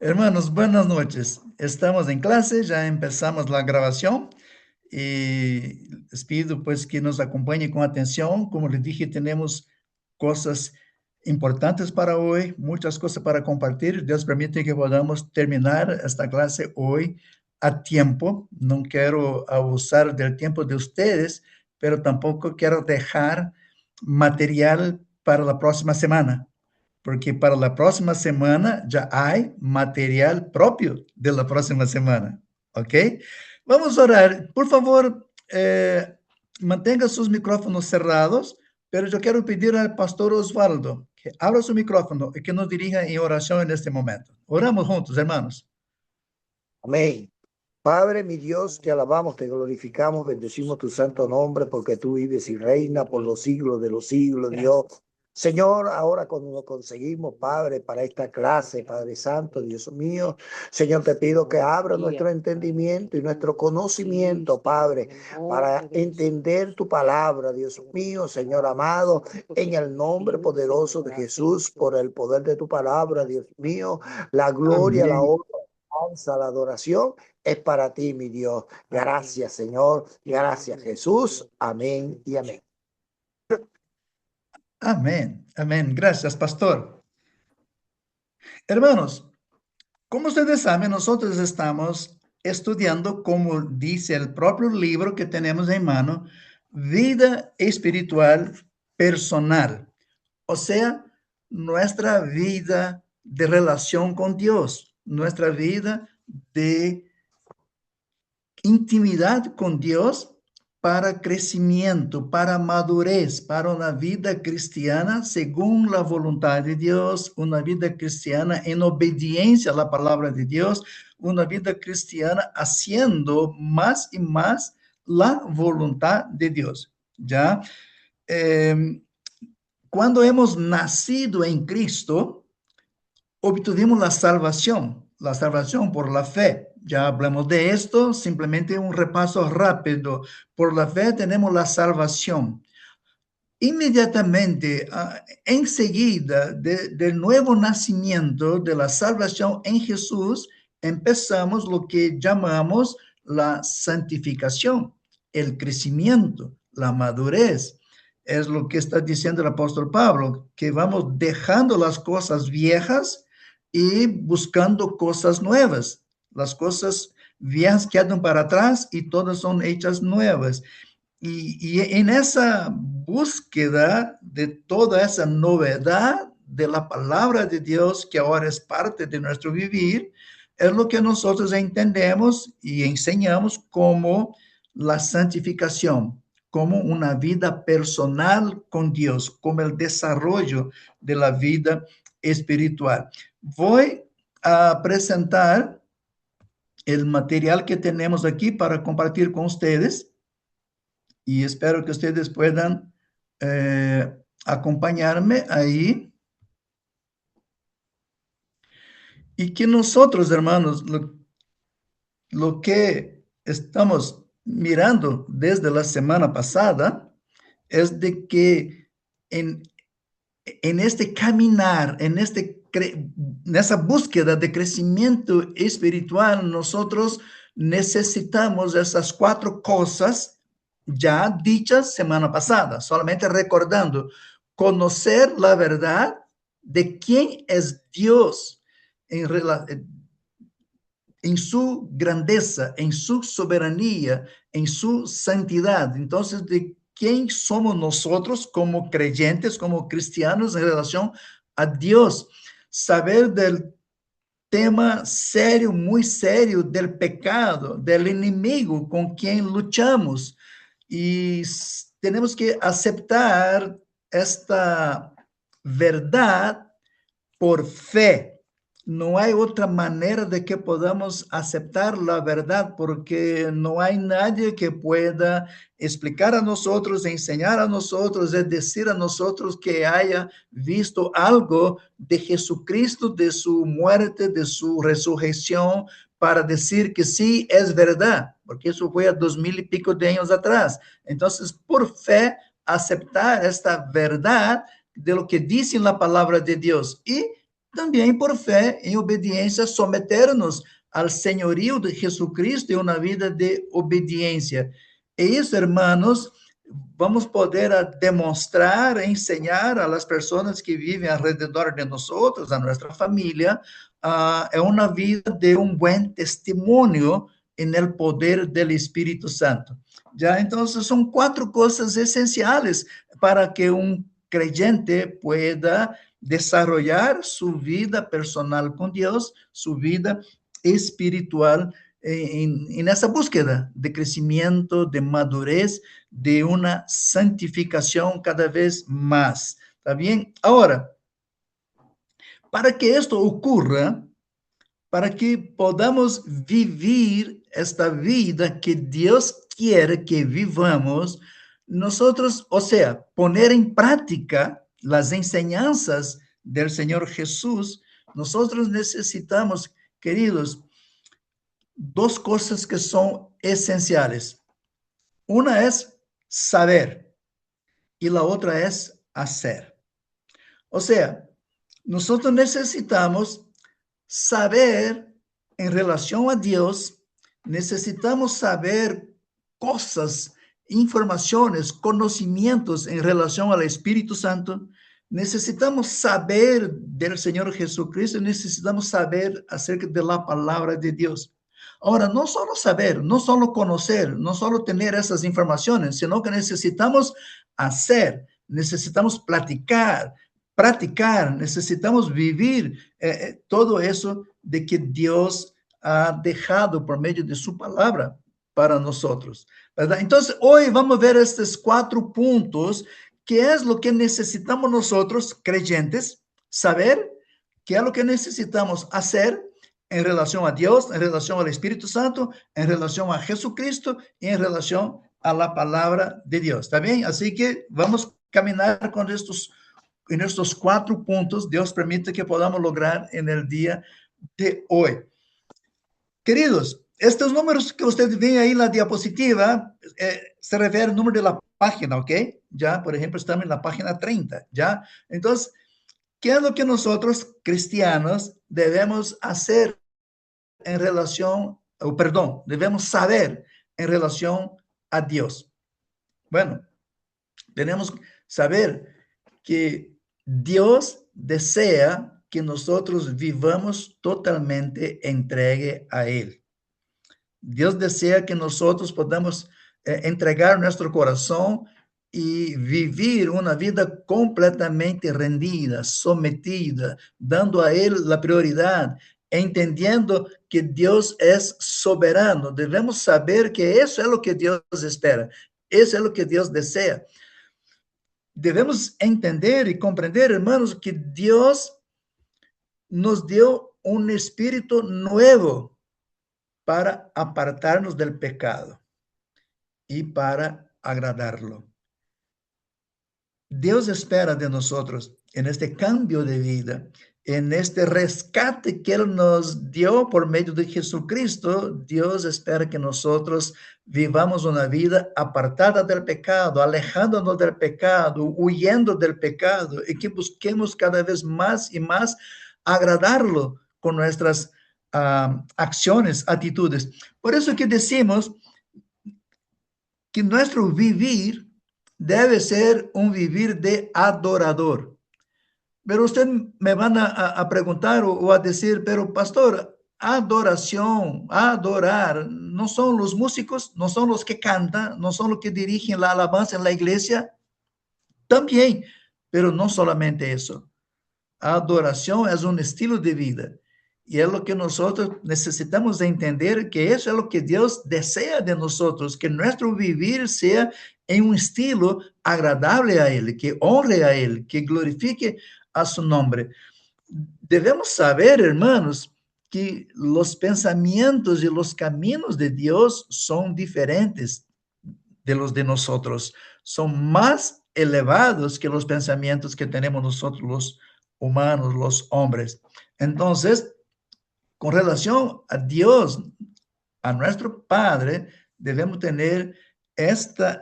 Hermanos, buenas noches. Estamos en clase, ya empezamos la grabación y les pido pues que nos acompañen con atención. Como les dije, tenemos cosas importantes para hoy, muchas cosas para compartir. Dios permite que podamos terminar esta clase hoy a tiempo. No quiero abusar del tiempo de ustedes, pero tampoco quiero dejar material para la próxima semana, porque para la próxima semana ya hay material propio de la próxima semana, ¿ok? Vamos a orar. Por favor, mantenga sus micrófonos cerrados, pero yo quiero pedir al pastor Osvaldo que abra su micrófono y que nos dirija en oración en este momento. Oramos juntos, hermanos. Amén. Padre, mi Dios, te alabamos, te glorificamos, bendecimos tu santo nombre porque tú vives y reinas por los siglos de los siglos, Dios. Señor, ahora cuando nos conseguimos, Padre, para esta clase, Padre Santo, Dios mío, Señor, te pido que abra nuestro entendimiento y nuestro conocimiento, Padre, para entender tu palabra, Dios mío, Señor amado, en el nombre poderoso de Jesús, por el poder de tu palabra, Dios mío, la gloria, la Amén. honra, la adoración es para ti, mi Dios. Gracias, Señor. Gracias, Jesús. Amén y amén. Amén. Amén. Gracias, pastor. Hermanos, como ustedes saben, nosotros estamos estudiando, como dice el propio libro que tenemos en mano, vida espiritual personal, o sea, nuestra vida de relación con Dios, nuestra vida de intimidad con Dios para crecimiento, para madurez, para una vida cristiana según la voluntad de Dios, una vida cristiana en obediencia a la palabra de Dios, una vida cristiana haciendo más y más la voluntad de Dios. ¿Ya? Eh, cuando hemos nacido en Cristo, obtuvimos la salvación por la fe. Ya hablamos de esto, simplemente un repaso rápido. Por la fe tenemos la salvación. Inmediatamente, enseguida del nuevo nacimiento, de la salvación en Jesús, empezamos lo que llamamos la santificación, el crecimiento, la madurez. Es lo que está diciendo el apóstol Pablo, que vamos dejando las cosas viejas y buscando cosas nuevas. Las cosas viejas quedan para atrás y todas son hechas nuevas. Y en esa búsqueda de toda esa novedad de la palabra de Dios que ahora es parte de nuestro vivir, es lo que nosotros entendemos y enseñamos como la santificación, como una vida personal con Dios, como el desarrollo de la vida espiritual. Voy a presentar el material que tenemos aquí para compartir con ustedes y espero que ustedes puedan acompañarme ahí y que nosotros, hermanos, lo que estamos mirando desde la semana pasada es de que en, en este caminar, en esa búsqueda de crecimiento espiritual, nosotros necesitamos esas cuatro cosas ya dichas semana pasada, solamente recordando, conocer la verdad de quién es Dios en su grandeza, en su soberanía, en su santidad. Entonces, de quién somos nosotros como creyentes, como cristianos en relación a Dios. Saber del tema serio, muy serio, del pecado, del enemigo con quien luchamos. Y tenemos que aceptar esta verdad por fe. No hay otra manera de que podamos aceptar la verdad porque no hay nadie que pueda explicar a nosotros, enseñar a nosotros, es decir a nosotros que haya visto algo de Jesucristo, de su muerte, de su resurrección, para decir que sí es verdad, porque eso fue a 2000 y pico de años atrás. Entonces, por fe, aceptar esta verdad de lo que dice la palabra de Dios y también por fe, en obediencia, someternos al señorío de Jesucristo en una vida de obediencia. Y eso, hermanos, vamos a poder demostrar, enseñar a las personas que viven alrededor de nosotros, a nuestra familia, es una vida de un buen testimonio en el poder del Espíritu Santo. Ya, entonces son 4 cosas esenciales para que un creyente pueda desarrollar su vida personal con Dios, su vida espiritual en esa búsqueda de crecimiento, de madurez, de una santificación cada vez más. ¿Está bien? Ahora, para que esto ocurra, para que podamos vivir esta vida que Dios quiere que vivamos, nosotros, o sea, poner en práctica las enseñanzas del Señor Jesús, nosotros necesitamos, queridos, 2 cosas que son esenciales. Una es saber y la otra es hacer. O sea, nosotros necesitamos saber en relación a Dios, necesitamos saber cosas, informaciones, conocimientos en relación al Espíritu Santo, necesitamos saber del Señor Jesucristo, necesitamos saber acerca de la palabra de Dios. Ahora, no solo saber, no solo conocer, no solo tener esas informaciones, sino que necesitamos hacer, necesitamos practicar, necesitamos vivir todo eso de que Dios ha dejado por medio de su palabra para nosotros, ¿verdad? Entonces, hoy vamos a ver estos 4 puntos, que es lo que necesitamos nosotros, creyentes, saber, qué es lo que necesitamos hacer en relación a Dios, en relación al Espíritu Santo, en relación a Jesucristo y en relación a la palabra de Dios. ¿Está bien? Así que vamos a caminar con en estos 4 puntos. Dios permite que podamos lograr en el día de hoy. Queridos, estos números que ustedes ven ahí en la diapositiva se refiere al número de la página, ¿ok? Ya, por ejemplo, estamos en la página 30, ¿ya? Entonces, ¿qué es lo que nosotros, cristianos, debemos hacer en relación, perdón, debemos saber en relación a Dios? Bueno, tenemos que saber que Dios desea que nosotros vivamos totalmente entregue a Él. Dios desea que nosotros podamos entregar nuestro corazón y vivir una vida completamente rendida, sometida, dando a Él la prioridad, entendiendo que Dios es soberano. Debemos saber que eso es lo que Dios espera, eso es lo que Dios desea. Debemos entender y comprender, hermanos, que Dios nos dio un espíritu nuevo para apartarnos del pecado y para agradarlo. Dios espera de nosotros en este cambio de vida, en este rescate que Él nos dio por medio de Jesucristo. Dios espera que nosotros vivamos una vida apartada del pecado, alejándonos del pecado, huyendo del pecado, y que busquemos cada vez más y más agradarlo con nuestras acciones, actitudes. Por eso que decimos que nuestro vivir debe ser un vivir de adorador. Pero usted me van a preguntar o a decir, pero pastor, adoración, adorar, ¿no son los músicos? ¿No son los que cantan? ¿No son los que dirigen la alabanza en la iglesia? También, pero no solamente eso. Adoración es un estilo de vida. Y es lo que nosotros necesitamos entender, que eso es lo que Dios desea de nosotros, que nuestro vivir sea en un estilo agradable a Él, que honre a Él, que glorifique a su nombre. Debemos saber, hermanos, que los pensamientos y los caminos de Dios son diferentes de los de nosotros, son más elevados que los pensamientos que tenemos nosotros los humanos, los hombres. Entonces, con relación a Dios, a nuestro Padre, debemos tener esta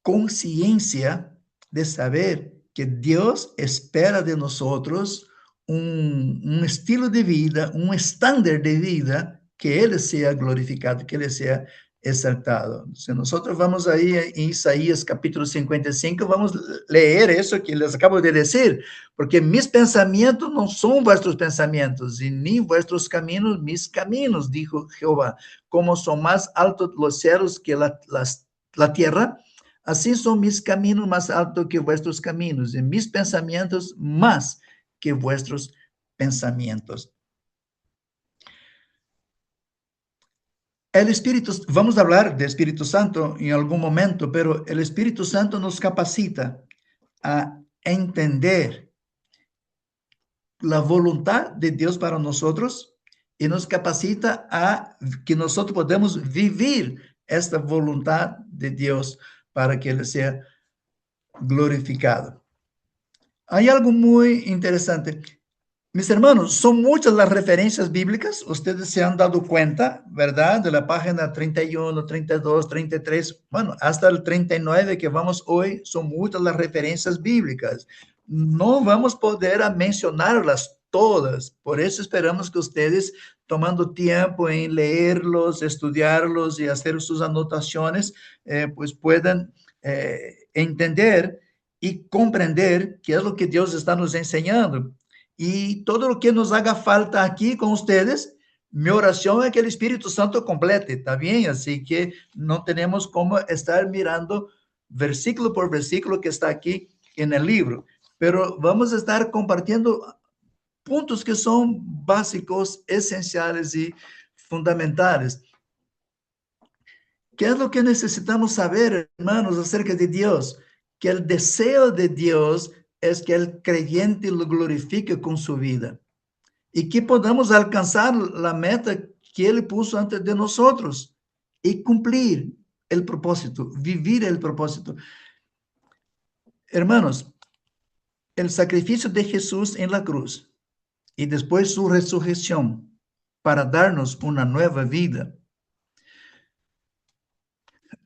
conciencia de saber que Dios espera de nosotros un estilo de vida, un estándar de vida, que Él sea glorificado, que Él sea exaltado. Si nosotros vamos ahí en Isaías capítulo 55, vamos a leer eso que les acabo de decir, porque mis pensamientos no son vuestros pensamientos, y ni vuestros caminos mis caminos, dijo Jehová. Como son más altos los cielos que la tierra, así son mis caminos más altos que vuestros caminos, y mis pensamientos más que vuestros pensamientos. El Espíritu, vamos a hablar de Espíritu Santo en algún momento, pero el Espíritu Santo nos capacita a entender la voluntad de Dios para nosotros y nos capacita a que nosotros podamos vivir esta voluntad de Dios para que Él sea glorificado. Hay algo muy interesante. Mis hermanos, son muchas las referencias bíblicas, ustedes se han dado cuenta, ¿verdad? De la página 31, 32, 33, bueno, hasta el 39 que vamos hoy, son muchas las referencias bíblicas. No vamos a poder mencionarlas todas, por eso esperamos que ustedes, tomando tiempo en leerlos, estudiarlos y hacer sus anotaciones, pues puedan entender y comprender qué es lo que Dios está nos enseñando. Y todo lo que nos haga falta aquí con ustedes, mi oración es que el Espíritu Santo complete, ¿está bien? Así que no tenemos cómo estar mirando versículo por versículo que está aquí en el libro, pero vamos a estar compartiendo puntos que son básicos, esenciales y fundamentales. ¿Qué es lo que necesitamos saber, hermanos, acerca de Dios? Que el deseo de Dios es que el creyente lo glorifique con su vida y que podamos alcanzar la meta que Él puso antes de nosotros y cumplir el propósito, vivir el propósito. Hermanos, el sacrificio de Jesús en la cruz y después su resurrección para darnos una nueva vida.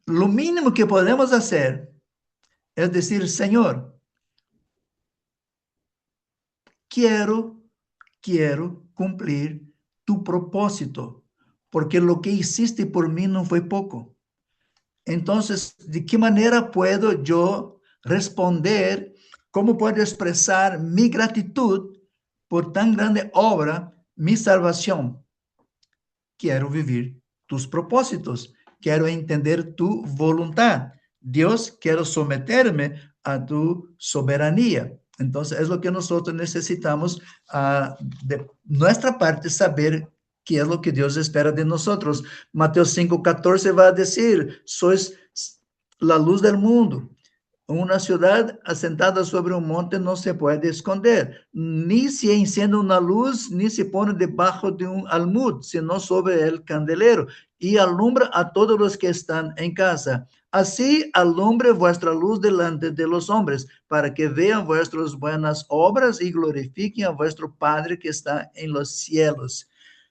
Lo mínimo que podemos hacer es decir, Señor, quiero cumplir tu propósito, porque lo que hiciste por mí no fue poco. Entonces, ¿de qué manera puedo yo responder? ¿Cómo puedo expresar mi gratitud por tan grande obra, mi salvación? Quiero vivir tus propósitos, quiero entender tu voluntad. Dios, quiero someterme a tu soberanía. Entonces, es lo que nosotros necesitamos de nuestra parte saber qué es lo que Dios espera de nosotros. Mateo 5:14 va a decir, sois la luz del mundo. Una ciudad asentada sobre un monte no se puede esconder, ni se enciende una luz, ni se pone debajo de un almud, sino sobre el candelero, y alumbra a todos los que están en casa. Así alumbre vuestra luz delante de los hombres, para que vean vuestras buenas obras y glorifiquen a vuestro Padre que está en los cielos.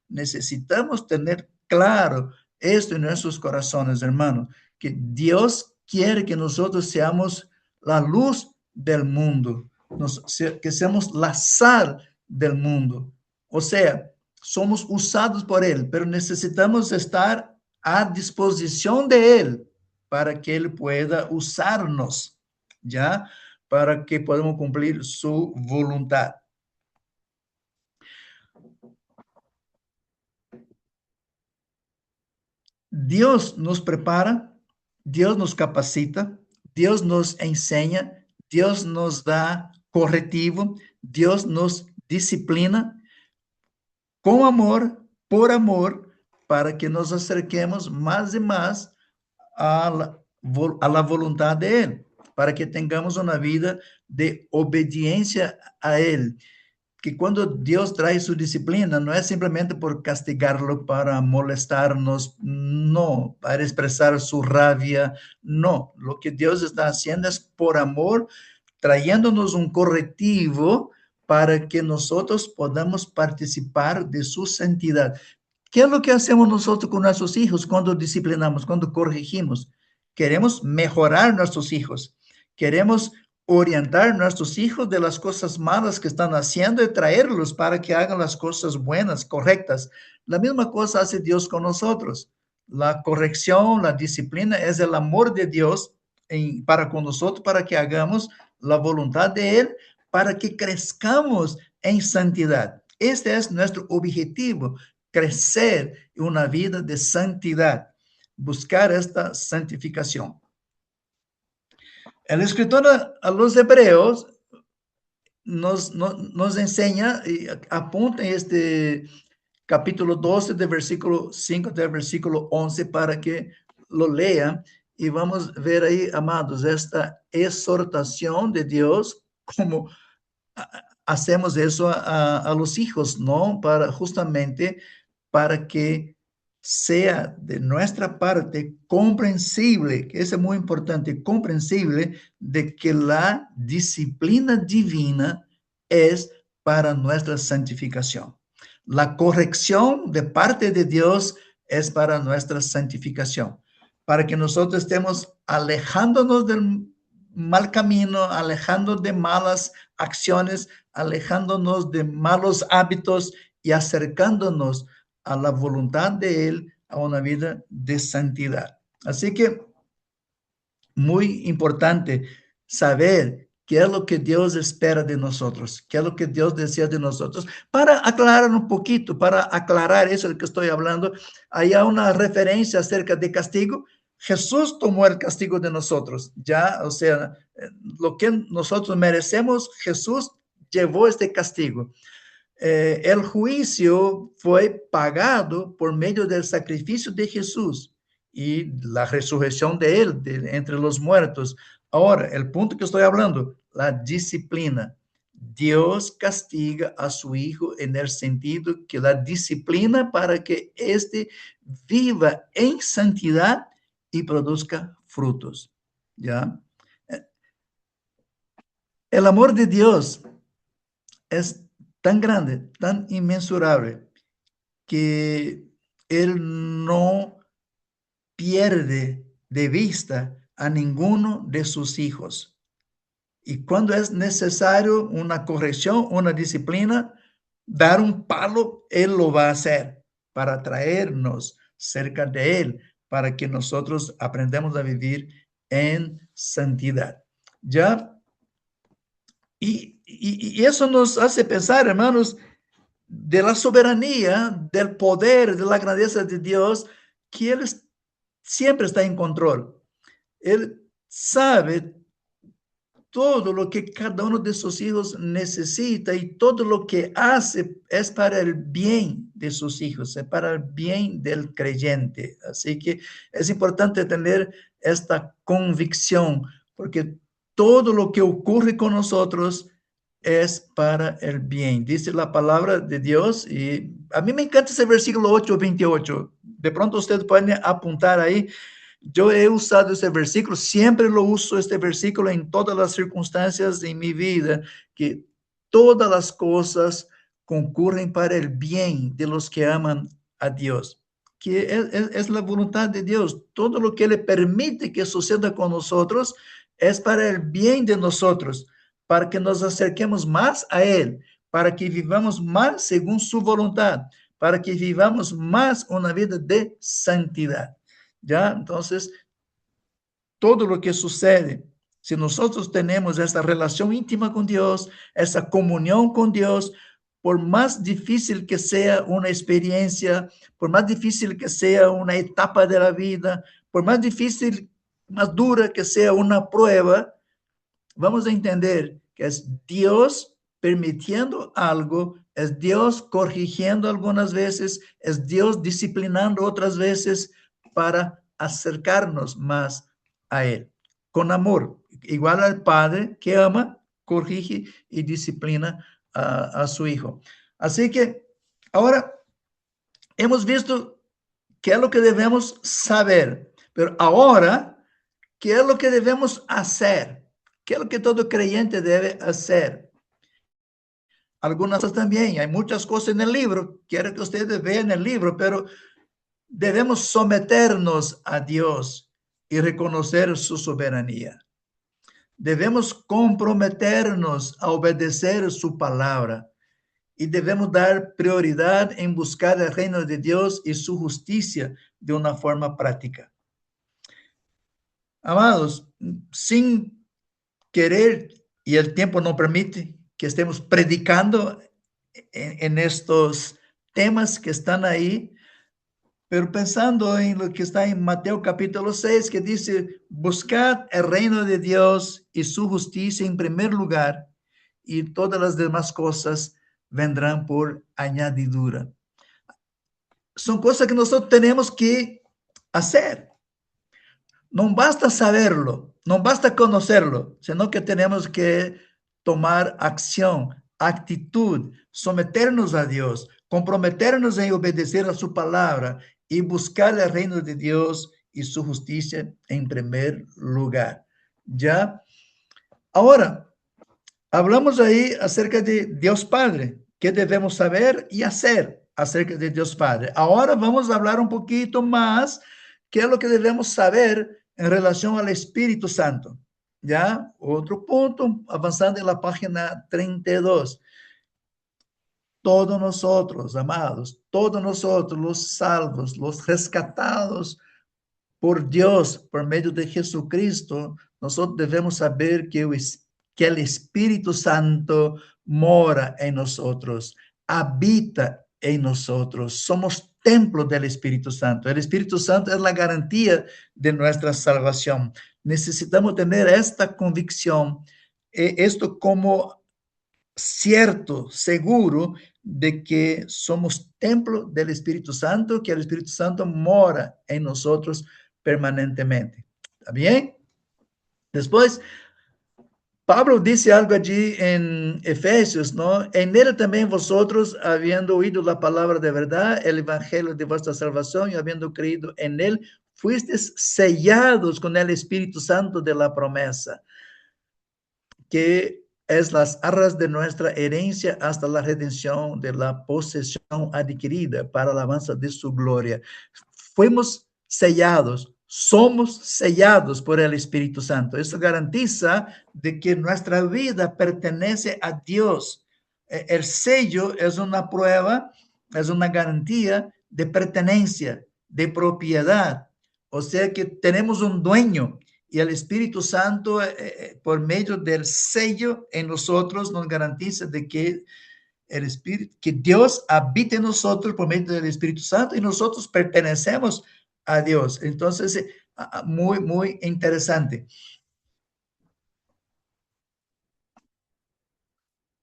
Necesitamos tener claro esto en nuestros corazones, hermanos, que Dios quiere que nosotros seamos la luz del mundo, que seamos la sal del mundo. O sea, somos usados por Él, pero necesitamos estar a disposición de Él para que Él pueda usarnos, ¿ya? Para que podamos cumplir su voluntad. Dios nos prepara, Dios nos capacita, Dios nos enseña, Dios nos da correctivo, Dios nos disciplina con amor, por amor, para que nos acerquemos más y más a la voluntad de Él, para que tengamos una vida de obediencia a Él. Que cuando Dios trae su disciplina, no es simplemente por castigarlo, para molestarnos, no, para expresar su rabia, no. Lo que Dios está haciendo es por amor, trayéndonos un correctivo para que nosotros podamos participar de su santidad. ¿Qué es lo que hacemos nosotros con nuestros hijos cuando disciplinamos, cuando corregimos? Queremos mejorar nuestros hijos, queremos orientar a nuestros hijos de las cosas malas que están haciendo y traerlos para que hagan las cosas buenas, correctas. La misma cosa hace Dios con nosotros. La corrección, la disciplina es el amor de Dios para con nosotros, para que hagamos la voluntad de Él, para que crezcamos en santidad. Este es nuestro objetivo, crecer en una vida de santidad, buscar esta santificación. El escritor a los hebreos nos enseña y apunta en este capítulo 12 del versículo 5 del versículo 11 para que lo lean y vamos a ver ahí, amados, esta exhortación de Dios, como hacemos eso a los hijos, ¿no? Para justamente para que sea de nuestra parte comprensible, que eso es muy importante, comprensible de que la disciplina divina es para nuestra santificación. La corrección de parte de Dios es para nuestra santificación, para que nosotros estemos alejándonos del mal camino, alejándonos de malas acciones, alejándonos de malos hábitos y acercándonos a la voluntad de Él, a una vida de santidad. Así que muy importante saber qué es lo que Dios espera de nosotros, qué es lo que Dios desea de nosotros. Para aclarar un poquito, para aclarar eso de que estoy hablando, hay una referencia acerca de castigo. Jesús tomó el castigo de nosotros, ya, o sea, lo que nosotros merecemos, Jesús llevó este castigo. El juicio fue pagado por medio del sacrificio de Jesús y la resurrección de él entre los muertos. Ahora, el punto que estoy hablando, la disciplina. Dios castiga a su hijo en el sentido que la disciplina para que éste viva en santidad y produzca frutos. ¿Ya? El amor de Dios es tan grande, tan inmensurable, que Él no pierde de vista a ninguno de sus hijos. Y cuando es necesario una corrección, una disciplina, dar un palo, Él lo va a hacer para traernos cerca de Él, para que nosotros aprendamos a vivir en santidad. ¿Ya? Y eso nos hace pensar, hermanos, de la soberanía, del poder, de la grandeza de Dios, que Él siempre está en control. Él sabe todo lo que cada uno de sus hijos necesita y todo lo que hace es para el bien de sus hijos, es para el bien del creyente. Así que es importante tener esta convicción, porque todo lo que ocurre con nosotros es para el bien. Dice la palabra de Dios y a mí me encanta ese versículo 8:28. De pronto ustedes pueden apuntar ahí. Yo he usado este versículo, siempre lo uso este versículo en todas las circunstancias de mi vida, que todas las cosas concurren para el bien de los que aman a Dios, que es la voluntad de Dios. Todo lo que le permite que suceda con nosotros es para el bien de nosotros, para que nos acerquemos más a Él, para que vivamos más según su voluntad, para que vivamos más una vida de santidad. ¿Ya? Entonces, todo lo que sucede, si nosotros tenemos esa relación íntima con Dios, esa comunión con Dios, por más difícil que sea una experiencia, por más difícil que sea una etapa de la vida, por más difícil, más dura que sea una prueba, vamos a entender que es Dios permitiendo algo, es Dios corrigiendo algunas veces, es Dios disciplinando otras veces para acercarnos más a Él, con amor, igual al Padre que ama, corrige y disciplina a su Hijo. Así que ahora hemos visto qué es lo que debemos saber, pero ahora, ¿qué es lo que debemos hacer? ¿Qué es lo que todo creyente debe hacer? Algunas cosas también, hay muchas cosas en el libro, quiero que ustedes vean el libro, pero debemos someternos a Dios y reconocer su soberanía. debemos comprometernos a obedecer su palabra y debemos dar prioridad en buscar el reino de Dios y su justicia de una forma práctica. Amados, sin querer, y el tiempo no permite que estemos predicando en estos temas que están ahí, pero pensando en lo que está en Mateo capítulo 6, que dice, buscad el reino de Dios y su justicia en primer lugar, y todas las demás cosas vendrán por añadidura. Son cosas que nosotros tenemos que hacer. No basta saberlo, no basta conocerlo, sino que tenemos que tomar acción, actitud, someternos a Dios, comprometernos en obedecer a su palabra y buscar el reino de Dios y su justicia en primer lugar. ¿Ya? Ahora, hablamos ahí acerca de Dios Padre, qué debemos saber y hacer acerca de Dios Padre. Ahora vamos a hablar un poquito más qué es lo que debemos saber en relación al Espíritu Santo. ¿Ya? Otro punto, avanzando en la página 32. Todos nosotros, amados, todos nosotros, los salvos, los rescatados por Dios, por medio de Jesucristo, nosotros debemos saber que el Espíritu Santo mora en nosotros, habita en nosotros, somos templo del Espíritu Santo. El Espíritu Santo es la garantía de nuestra salvación. Necesitamos tener esta convicción, esto como cierto, seguro, de que somos templo del Espíritu Santo, que el Espíritu Santo mora en nosotros permanentemente. ¿Está bien? Después, Pablo dice algo allí en Efesios, ¿no? En él también vosotros, habiendo oído la palabra de verdad, el evangelio de vuestra salvación y habiendo creído en él, fuisteis sellados con el Espíritu Santo de la promesa, que es las arras de nuestra herencia hasta la redención de la posesión adquirida para la alabanza de su gloria. Fuimos sellados, somos sellados por el Espíritu Santo. Eso garantiza de que nuestra vida pertenece a Dios. El sello es una prueba, es una garantía de pertenencia, de propiedad. O sea que tenemos un dueño. Y el Espíritu Santo, por medio del sello en nosotros, nos garantiza de que el Espíritu, que Dios habita en nosotros por medio del Espíritu Santo y nosotros pertenecemos a Dios. Entonces, muy, muy interesante.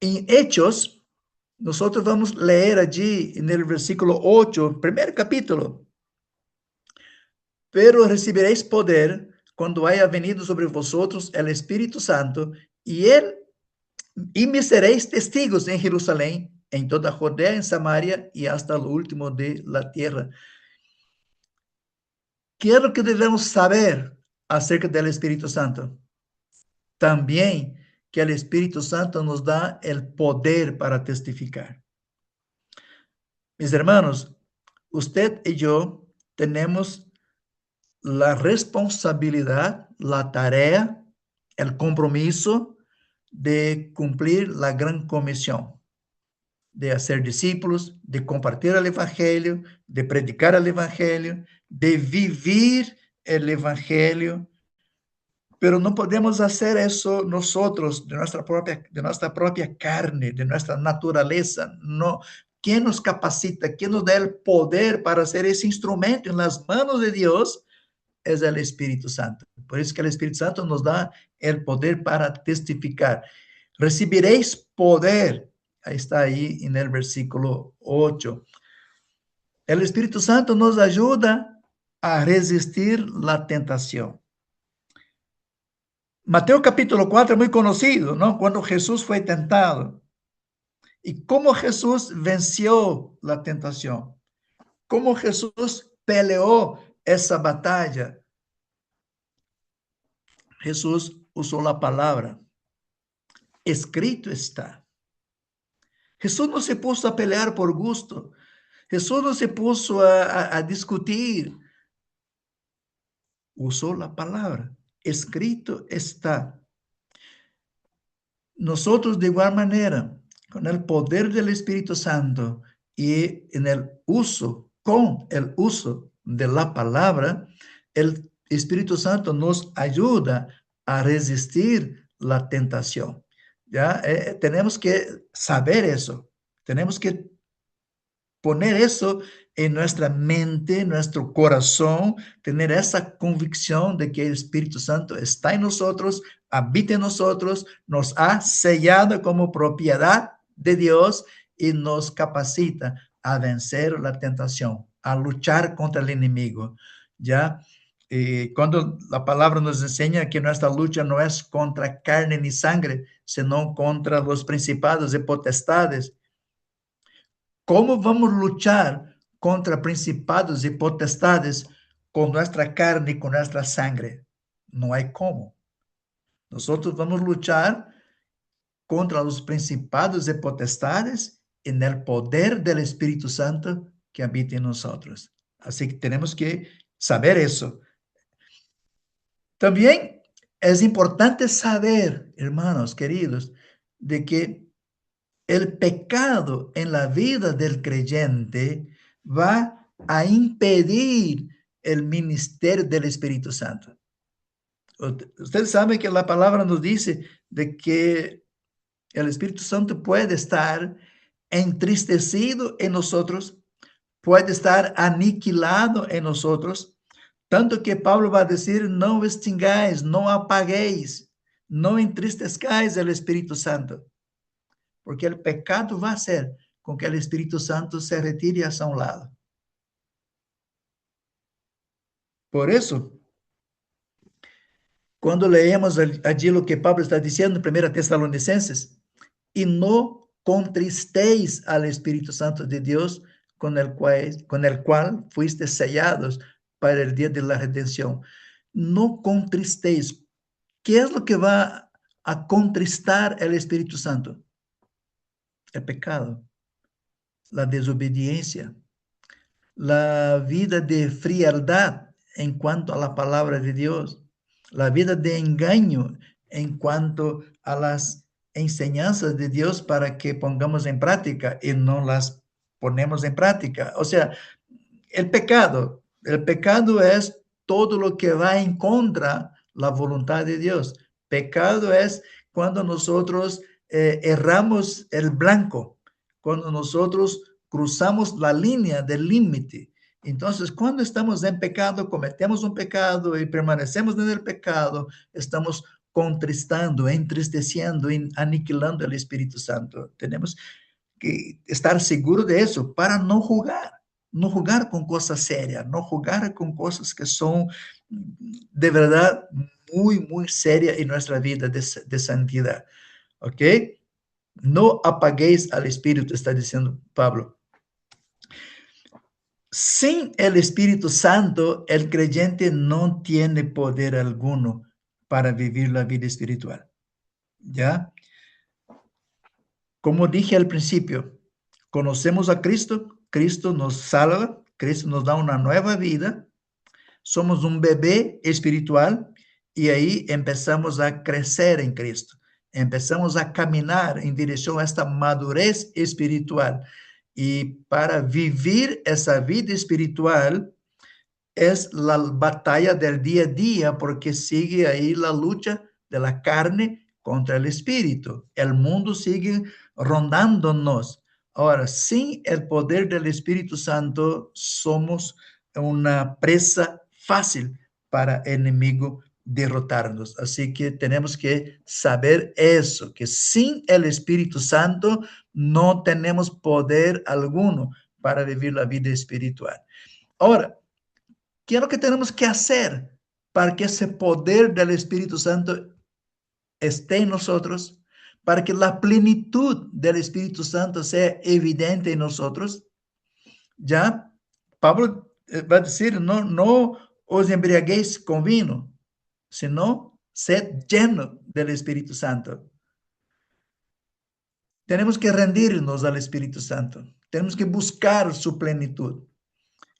En Hechos, nosotros vamos a leer allí en el versículo 8, primer capítulo. Pero recibiréis poder cuando haya venido sobre vosotros el Espíritu Santo y me seréis testigos en Jerusalén, en toda Judea, en Samaria y hasta lo último de la tierra. ¿Qué es lo que debemos saber acerca del Espíritu Santo? También que el Espíritu Santo nos da el poder para testificar. Mis hermanos, usted y yo tenemos la responsabilidad, la tarea, el compromiso de cumplir la gran comisión, de hacer discípulos, de compartir el Evangelio, de predicar el Evangelio, de vivir el Evangelio, pero no podemos hacer eso nosotros, de nuestra propia carne, de nuestra naturaleza. No. ¿Quién nos capacita? ¿Quién nos da el poder para ser ese instrumento en las manos de Dios? Es el Espíritu Santo. Por eso que el Espíritu Santo nos da el poder para testificar. Recibiréis poder. Ahí está ahí en el versículo 8. El Espíritu Santo nos ayuda a resistir la tentación. Mateo capítulo 4 es muy conocido, ¿no? Cuando Jesús fue tentado. Y cómo Jesús venció la tentación. Cómo Jesús peleó esa batalla. Jesús usó la palabra. Escrito está. Jesús no se puso a pelear por gusto. Jesús no se puso a discutir. Usó la palabra. Escrito está. nosotros de igual manera, con el poder del Espíritu Santo y en el uso, con el uso de la palabra, el Espíritu Santo nos ayuda a resistir la tentación. ¿Ya? Tenemos que saber eso, tenemos que poner eso en nuestra mente, nuestro corazón, tener esa convicción de que el Espíritu Santo está en nosotros, habita en nosotros, nos ha sellado como propiedad de Dios y nos capacita a vencer la tentación, a luchar contra el enemigo. ¿Ya? Cuando la palabra nos enseña que nuestra lucha no es contra carne ni sangre, sino contra los principados y potestades. ¿Cómo vamos a luchar contra principados y potestades con nuestra carne y con nuestra sangre? No hay cómo. Nosotros vamos a luchar contra los principados y potestades en el poder del Espíritu Santo que habita en nosotros. Así que tenemos que saber eso. También es importante saber, hermanos queridos, de que el pecado en la vida del creyente va a impedir el ministerio del Espíritu Santo. Usted sabe que la palabra nos dice de que el Espíritu Santo puede estar entristecido en nosotros, puede estar aniquilado en nosotros, tanto que Pablo va a decir, no extingáis, no apaguéis, no entristezcáis el Espíritu Santo. Porque el pecado va a hacer con que el Espíritu Santo se retire hacia un lado. Por eso, cuando leemos allí lo que Pablo está diciendo en 1 Tesalonicenses, y no contristéis al Espíritu Santo de Dios con el cual fuiste sellados para el día de la redención. No contristéis. ¿Qué es lo que va a contristar el Espíritu Santo? El pecado, la desobediencia, la vida de frialdad en cuanto a la palabra de Dios, la vida de engaño en cuanto a las enseñanzas de Dios para que pongamos en práctica y no las ponemos en práctica. O sea, el pecado es todo lo que va en contra la voluntad de Dios. Pecado es cuando nosotros erramos el blanco, cuando nosotros cruzamos la línea del límite. Entonces, cuando estamos en pecado, cometemos un pecado y permanecemos en el pecado, estamos contristando, entristeciendo, aniquilando el Espíritu Santo. Tenemos que estar seguros de eso para no jugar con cosas serias, no jugar con cosas que son de verdad muy, muy serias en nuestra vida de santidad. ¿Ok? No apaguéis al Espíritu, está diciendo Pablo. Sin el Espíritu Santo, el creyente no tiene poder alguno para vivir la vida espiritual. ¿Ya? Como dije al principio, conocemos a Cristo, Cristo nos salva, Cristo nos da una nueva vida, somos un bebé espiritual y ahí empezamos a crecer en Cristo, empezamos a caminar en dirección a esta madurez espiritual. Y para vivir esa vida espiritual es la batalla del día a día, porque sigue ahí la lucha de la carne contra el espíritu. El mundo sigue rondándonos. Ahora, sin el poder del Espíritu Santo, somos una presa fácil para el enemigo derrotarnos. Así que tenemos que saber eso, que sin el Espíritu Santo no tenemos poder alguno para vivir la vida espiritual. Ahora, ¿qué es lo que tenemos que hacer para que ese poder del Espíritu Santo esté en nosotros? Para que la plenitud del Espíritu Santo sea evidente en nosotros. Ya, Pablo va a decir, no os embriaguéis con vino, sino sed lleno del Espíritu Santo. Tenemos que rendirnos al Espíritu Santo. Tenemos que buscar su plenitud.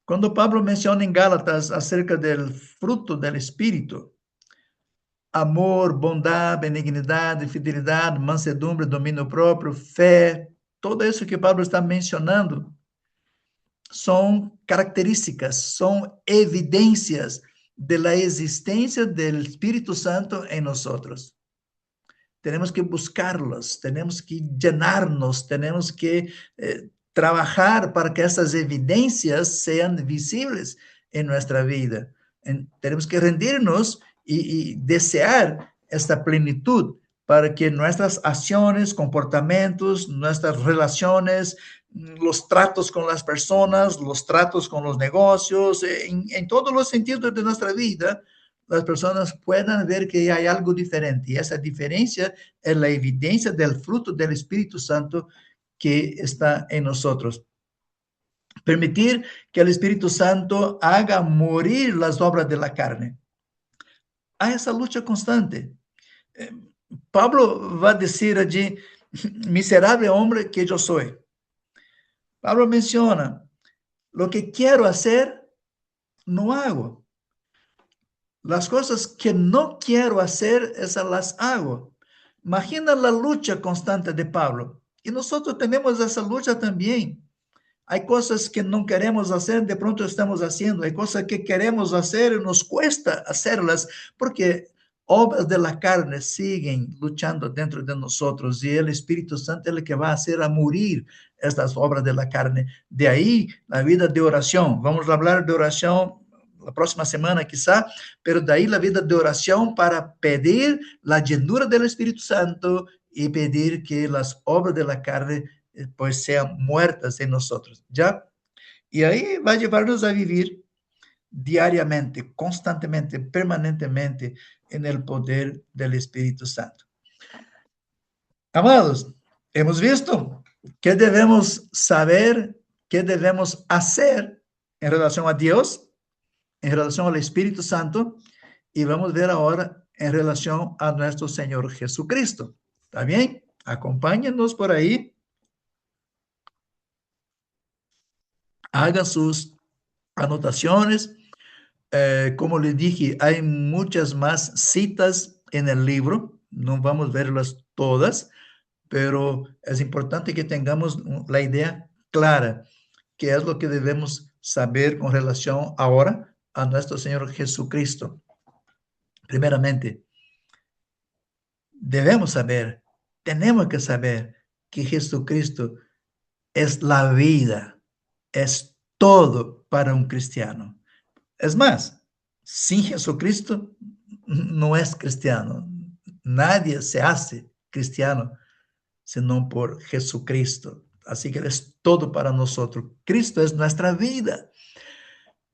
Cuando Pablo menciona en Gálatas acerca del fruto del Espíritu, amor, bondad, benignidad, fidelidad, mansedumbre, dominio propio, fe, todo eso que Pablo está mencionando son características, son evidencias de la existencia del Espíritu Santo en nosotros. Tenemos que buscarlos, tenemos que llenarnos, tenemos que trabajar para que estas evidencias sean visibles en nuestra vida. Tenemos que rendirnos y desear esta plenitud para que nuestras acciones, comportamientos, nuestras relaciones, los tratos con las personas, los tratos con los negocios, en todos los sentidos de nuestra vida, las personas puedan ver que hay algo diferente. Y esa diferencia es la evidencia del fruto del Espíritu Santo que está en nosotros. Permitir que el Espíritu Santo haga morir las obras de la carne. Hay esa lucha constante. Pablo va a decir allí, miserable hombre que yo soy. Pablo menciona, lo que quiero hacer, no hago. Las cosas que no quiero hacer, esas las hago. Imagina la lucha constante de Pablo. Y nosotros tenemos esa lucha también. Hay cosas que no queremos hacer, de pronto estamos haciendo. Hay cosas que queremos hacer y nos cuesta hacerlas porque obras de la carne siguen luchando dentro de nosotros y el Espíritu Santo es el que va a hacer a morir estas obras de la carne. De ahí la vida de oración. Vamos a hablar de oración la próxima semana quizá, pero de ahí la vida de oración para pedir la llenura del Espíritu Santo y pedir que las obras de la carne pues sean muertas en nosotros, ¿ya? Y ahí va a llevarnos a vivir diariamente, constantemente, permanentemente en el poder del Espíritu Santo. Amados, hemos visto qué debemos saber, qué debemos hacer en relación a Dios, en relación al Espíritu Santo, y vamos a ver ahora en relación a nuestro Señor Jesucristo. ¿Está bien? Acompáñenos por ahí. Hagan sus anotaciones. Como les dije, hay muchas más citas en el libro. No vamos a verlas todas, pero es importante que tengamos la idea clara, qué es lo que debemos saber con relación ahora a nuestro Señor Jesucristo. Primeramente, debemos saber, tenemos que saber que Jesucristo es la vida, es todo para un cristiano. Es más, sin Jesucristo no es cristiano. Nadie se hace cristiano sino por Jesucristo. Así que Él es todo para nosotros. Cristo es nuestra vida.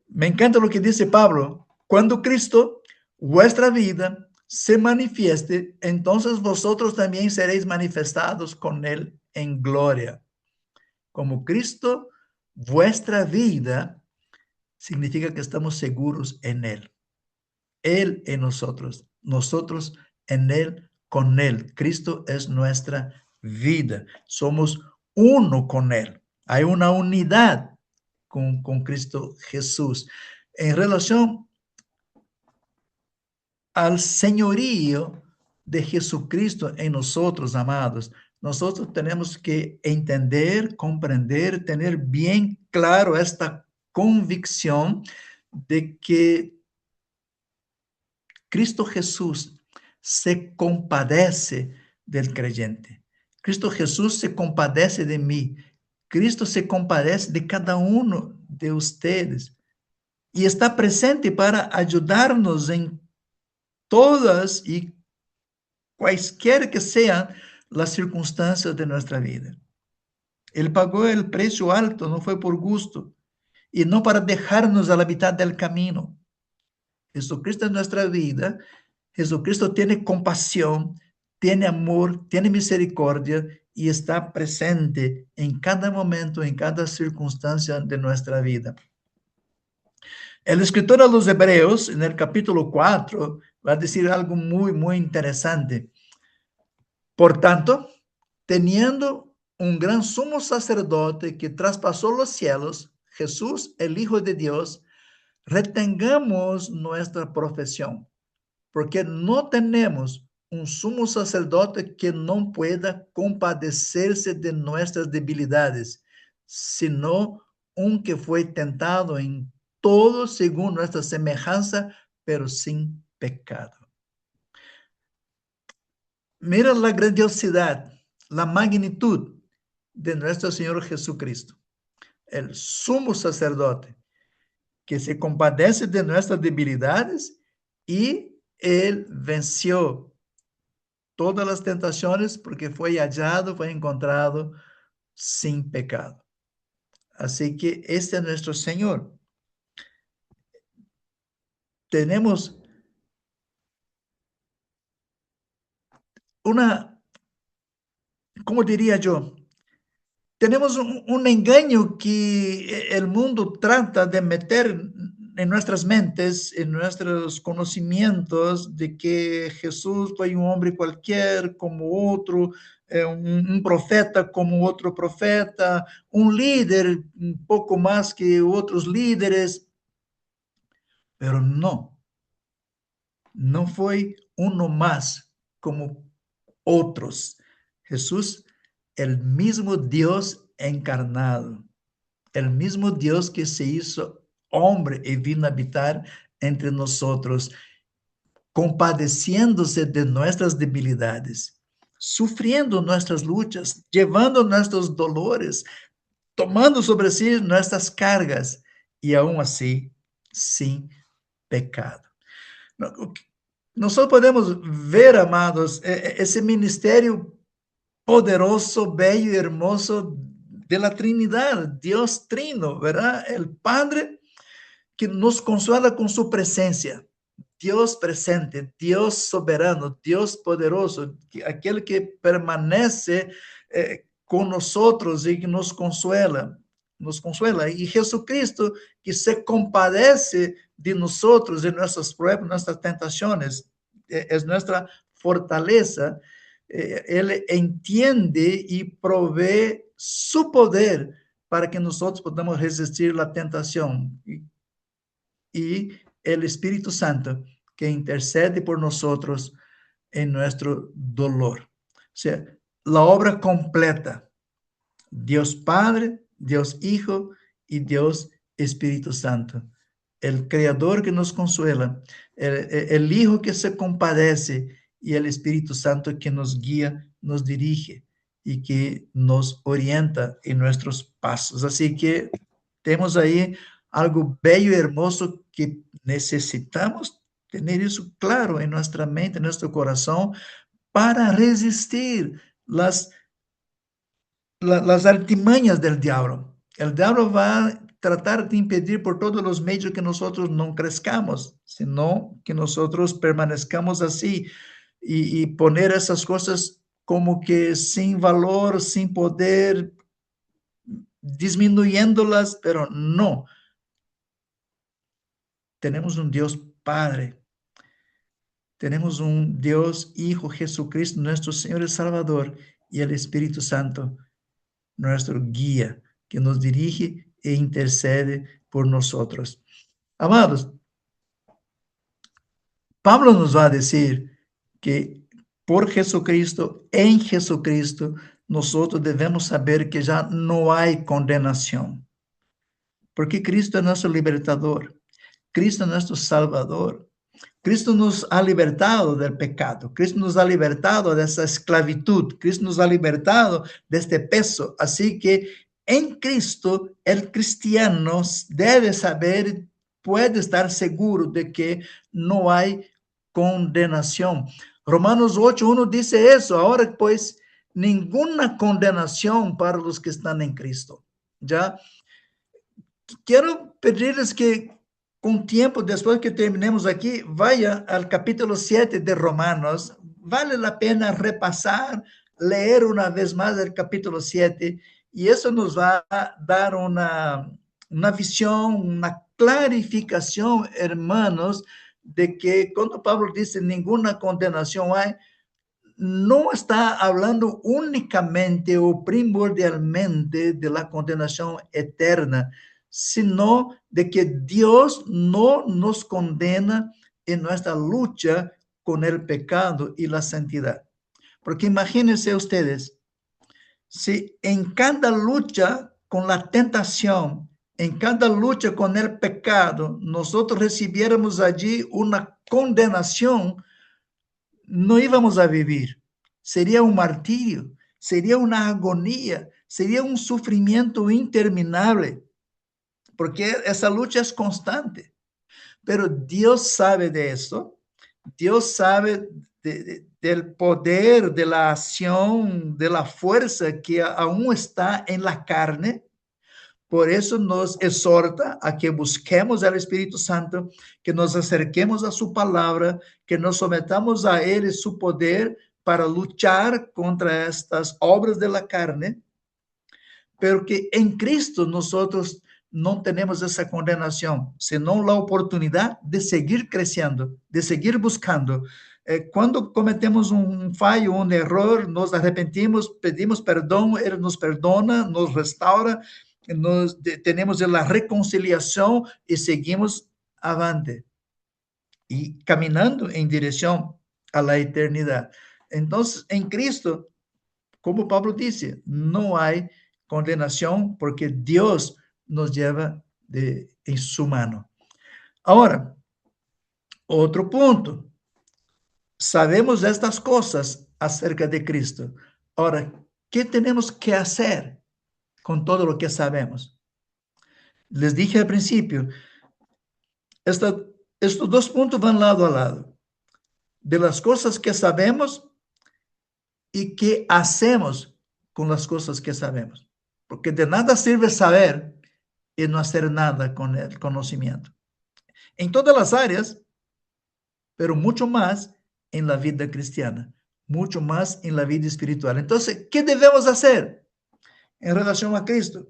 Me encanta lo que dice Pablo. Cuando Cristo, vuestra vida, se manifieste, entonces vosotros también seréis manifestados con Él en gloria. Como Cristo, vuestra vida, significa que estamos seguros en Él. Él en nosotros, nosotros en Él, con Él. Cristo es nuestra vida. Somos uno con Él. Hay una unidad con Cristo Jesús. En relación al señorío de Jesucristo en nosotros, amados, nosotros tenemos que entender, comprender, tener bien claro esta convicción de que Cristo Jesús se compadece del creyente. Cristo Jesús se compadece de mí. Cristo se compadece de cada uno de ustedes y está presente para ayudarnos en todas y cualquiera que sean las circunstancias de nuestra vida. Él pagó el precio alto, no fue por gusto y no para dejarnos a la mitad del camino. Jesucristo es nuestra vida. Jesucristo tiene compasión, tiene amor, tiene misericordia y está presente en cada momento, en cada circunstancia de nuestra vida. El escritor a los Hebreos, en el capítulo 4, va a decir algo muy, muy interesante. Por tanto, teniendo un gran sumo sacerdote que traspasó los cielos, Jesús, el Hijo de Dios, retengamos nuestra profesión. porque no tenemos un sumo sacerdote que no pueda compadecerse de nuestras debilidades, sino un que fue tentado en todo según nuestra semejanza, pero sin pecado. Mira la grandiosidad, la magnitud de nuestro Señor Jesucristo, el sumo sacerdote que se compadece de nuestras debilidades y él venció todas las tentaciones porque fue hallado, fue encontrado sin pecado. Así que este es nuestro Señor. Tenemos una, ¿cómo diría yo? Tenemos un engaño que el mundo trata de meter en nuestras mentes, en nuestros conocimientos, de que Jesús fue un hombre cualquier como otro, un profeta como otro profeta, un líder un poco más que otros líderes, pero no fue uno más como otros. Jesús, el mismo Dios encarnado, el mismo Dios que se hizo hombre y vino a habitar entre nosotros, compadeciéndose de nuestras debilidades, sufriendo nuestras luchas, llevando nuestros dolores, tomando sobre sí nuestras cargas y aún así sin pecado. Nosotros podemos ver, amados, ese ministerio poderoso, bello y hermoso de la Trinidad, Dios Trino, ¿verdad? El Padre que nos consuela con su presencia, Dios presente, Dios soberano, Dios poderoso, aquel que permanece con nosotros y que nos consuela. Y Jesucristo que se compadece de nosotros, de nuestras pruebas, nuestras tentaciones, es nuestra fortaleza. Él entiende y provee su poder para que nosotros podamos resistir la tentación. Y el Espíritu Santo que intercede por nosotros en nuestro dolor. O sea, la obra completa. Dios Padre, Dios Hijo y Dios Espíritu Santo. El Creador que nos consuela, el Hijo que se compadece y el Espíritu Santo que nos guía, nos dirige y que nos orienta en nuestros pasos. Así que tenemos ahí algo bello y hermoso que necesitamos tener eso claro en nuestra mente, en nuestro corazón, para resistir las artimañas del diablo. El diablo va a tratar de impedir por todos los medios que nosotros no crezcamos, sino que nosotros permanezcamos así y poner esas cosas como que sin valor, sin poder, disminuyéndolas, pero no. Tenemos un Dios Padre, tenemos un Dios Hijo Jesucristo, nuestro Señor y Salvador, y el Espíritu Santo, nuestro guía, que nos dirige e intercede por nosotros. Amados, Pablo nos va a decir que por Jesucristo, en Jesucristo, nosotros debemos saber que ya no hay condenación, porque Cristo es nuestro libertador, Cristo es nuestro Salvador. Cristo nos ha libertado del pecado, Cristo nos ha libertado de esa esclavitud, Cristo nos ha libertado de este peso. Así que en Cristo el cristiano debe saber, puede estar seguro de que no hay condenación. Romanos 8:1 dice eso. Ahora pues, ninguna condenación para los que están en Cristo. Ya quiero pedirles que con tiempo, después que terminemos aquí, vaya al capítulo 7 de Romanos. Vale la pena repasar, leer una vez más el capítulo 7 y eso nos va a dar una visión, una clarificación, hermanos, de que cuando Pablo dice ninguna condenación hay, no está hablando únicamente o primordialmente de la condenación eterna, sino de que Dios no nos condena en nuestra lucha con el pecado y la santidad. Porque imagínense ustedes, si en cada lucha con la tentación, en cada lucha con el pecado, nosotros recibiéramos allí una condenación, no íbamos a vivir. Sería un martirio, sería una agonía, sería un sufrimiento interminable, porque esa lucha es constante. Pero Dios sabe de eso, Dios sabe del poder, de la acción, de la fuerza que aún está en la carne. Por eso nos exhorta a que busquemos al Espíritu Santo, que nos acerquemos a su palabra, que nos sometamos a él y su poder para luchar contra estas obras de la carne, pero que en Cristo nosotros no tenemos esa condenación, sino la oportunidad de seguir creciendo, de seguir buscando. Cuando cometemos un fallo, un error, nos arrepentimos, pedimos perdón, Él nos perdona, nos restaura, tenemos la reconciliación y seguimos avante y caminando en dirección a la eternidad. Entonces, en Cristo, como Pablo dice, no hay condenación porque Dios nos lleva en su mano. Ahora, otro punto. Sabemos estas cosas acerca de Cristo. Ahora, ¿qué tenemos que hacer con todo lo que sabemos? Les dije al principio, estos dos puntos van lado a lado. De las cosas que sabemos y qué hacemos con las cosas que sabemos. Porque de nada sirve saber y no hacer nada con el conocimiento. En todas las áreas, pero mucho más en la vida cristiana, mucho más en la vida espiritual. Entonces, ¿qué debemos hacer en relación a Cristo?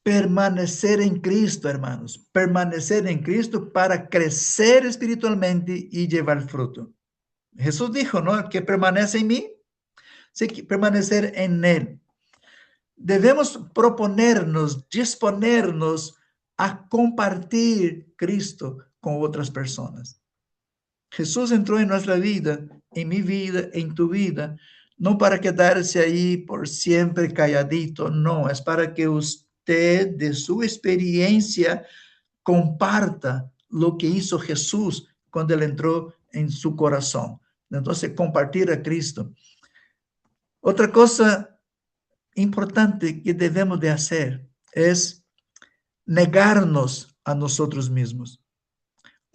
Permanecer en Cristo, hermanos, permanecer en Cristo para crecer espiritualmente y llevar fruto. Jesús dijo, ¿no? Que permanece en mí, sí, que permanecer en Él. Debemos proponernos, disponernos a compartir Cristo con otras personas. Jesús entró en nuestra vida, en mi vida, en tu vida, no para quedarse ahí por siempre calladito, no, es para que usted de su experiencia comparta lo que hizo Jesús cuando él entró en su corazón. Entonces, compartir a Cristo. Otra cosa importante que debemos de hacer es negarnos a nosotros mismos.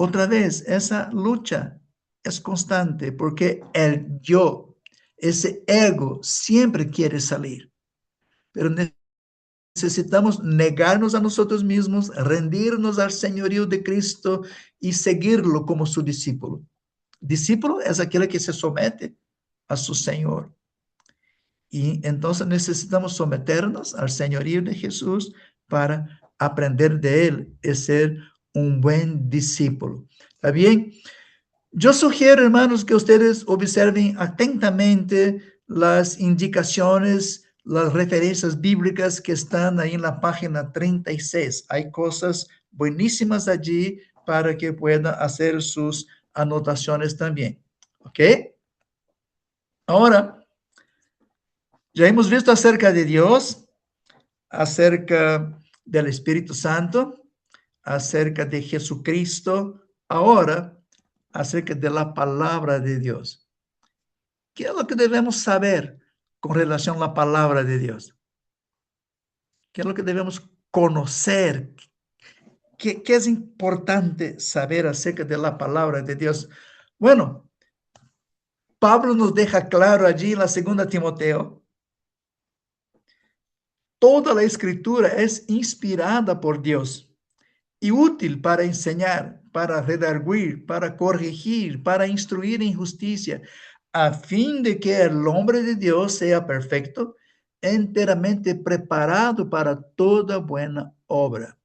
Otra vez, esa lucha es constante porque el yo, ese ego, siempre quiere salir. Pero necesitamos negarnos a nosotros mismos, rendirnos al señorío de Cristo y seguirlo como su discípulo. Discípulo es aquel que se somete a su Señor. Y entonces necesitamos someternos al señorío de Jesús para aprender de él y ser un buen discípulo. ¿Está bien? Yo sugiero, hermanos, que ustedes observen atentamente las indicaciones, las referencias bíblicas que están ahí en la página 36. Hay cosas buenísimas allí para que puedan hacer sus anotaciones también. ¿Ok? Ahora, ya hemos visto acerca de Dios, acerca del Espíritu Santo, acerca de Jesucristo. Ahora, acerca de la palabra de Dios. ¿Qué es lo que debemos saber con relación a la palabra de Dios? ¿Qué es lo que debemos conocer? ¿Qué es importante saber acerca de la palabra de Dios? Bueno, Pablo nos deja claro allí en la segunda Timoteo. Toda la escritura es inspirada por Dios y útil para enseñar, para redarguir, para corregir, para instruir en justicia, a fin de que el hombre de Dios sea perfecto, enteramente preparado para toda buena obra.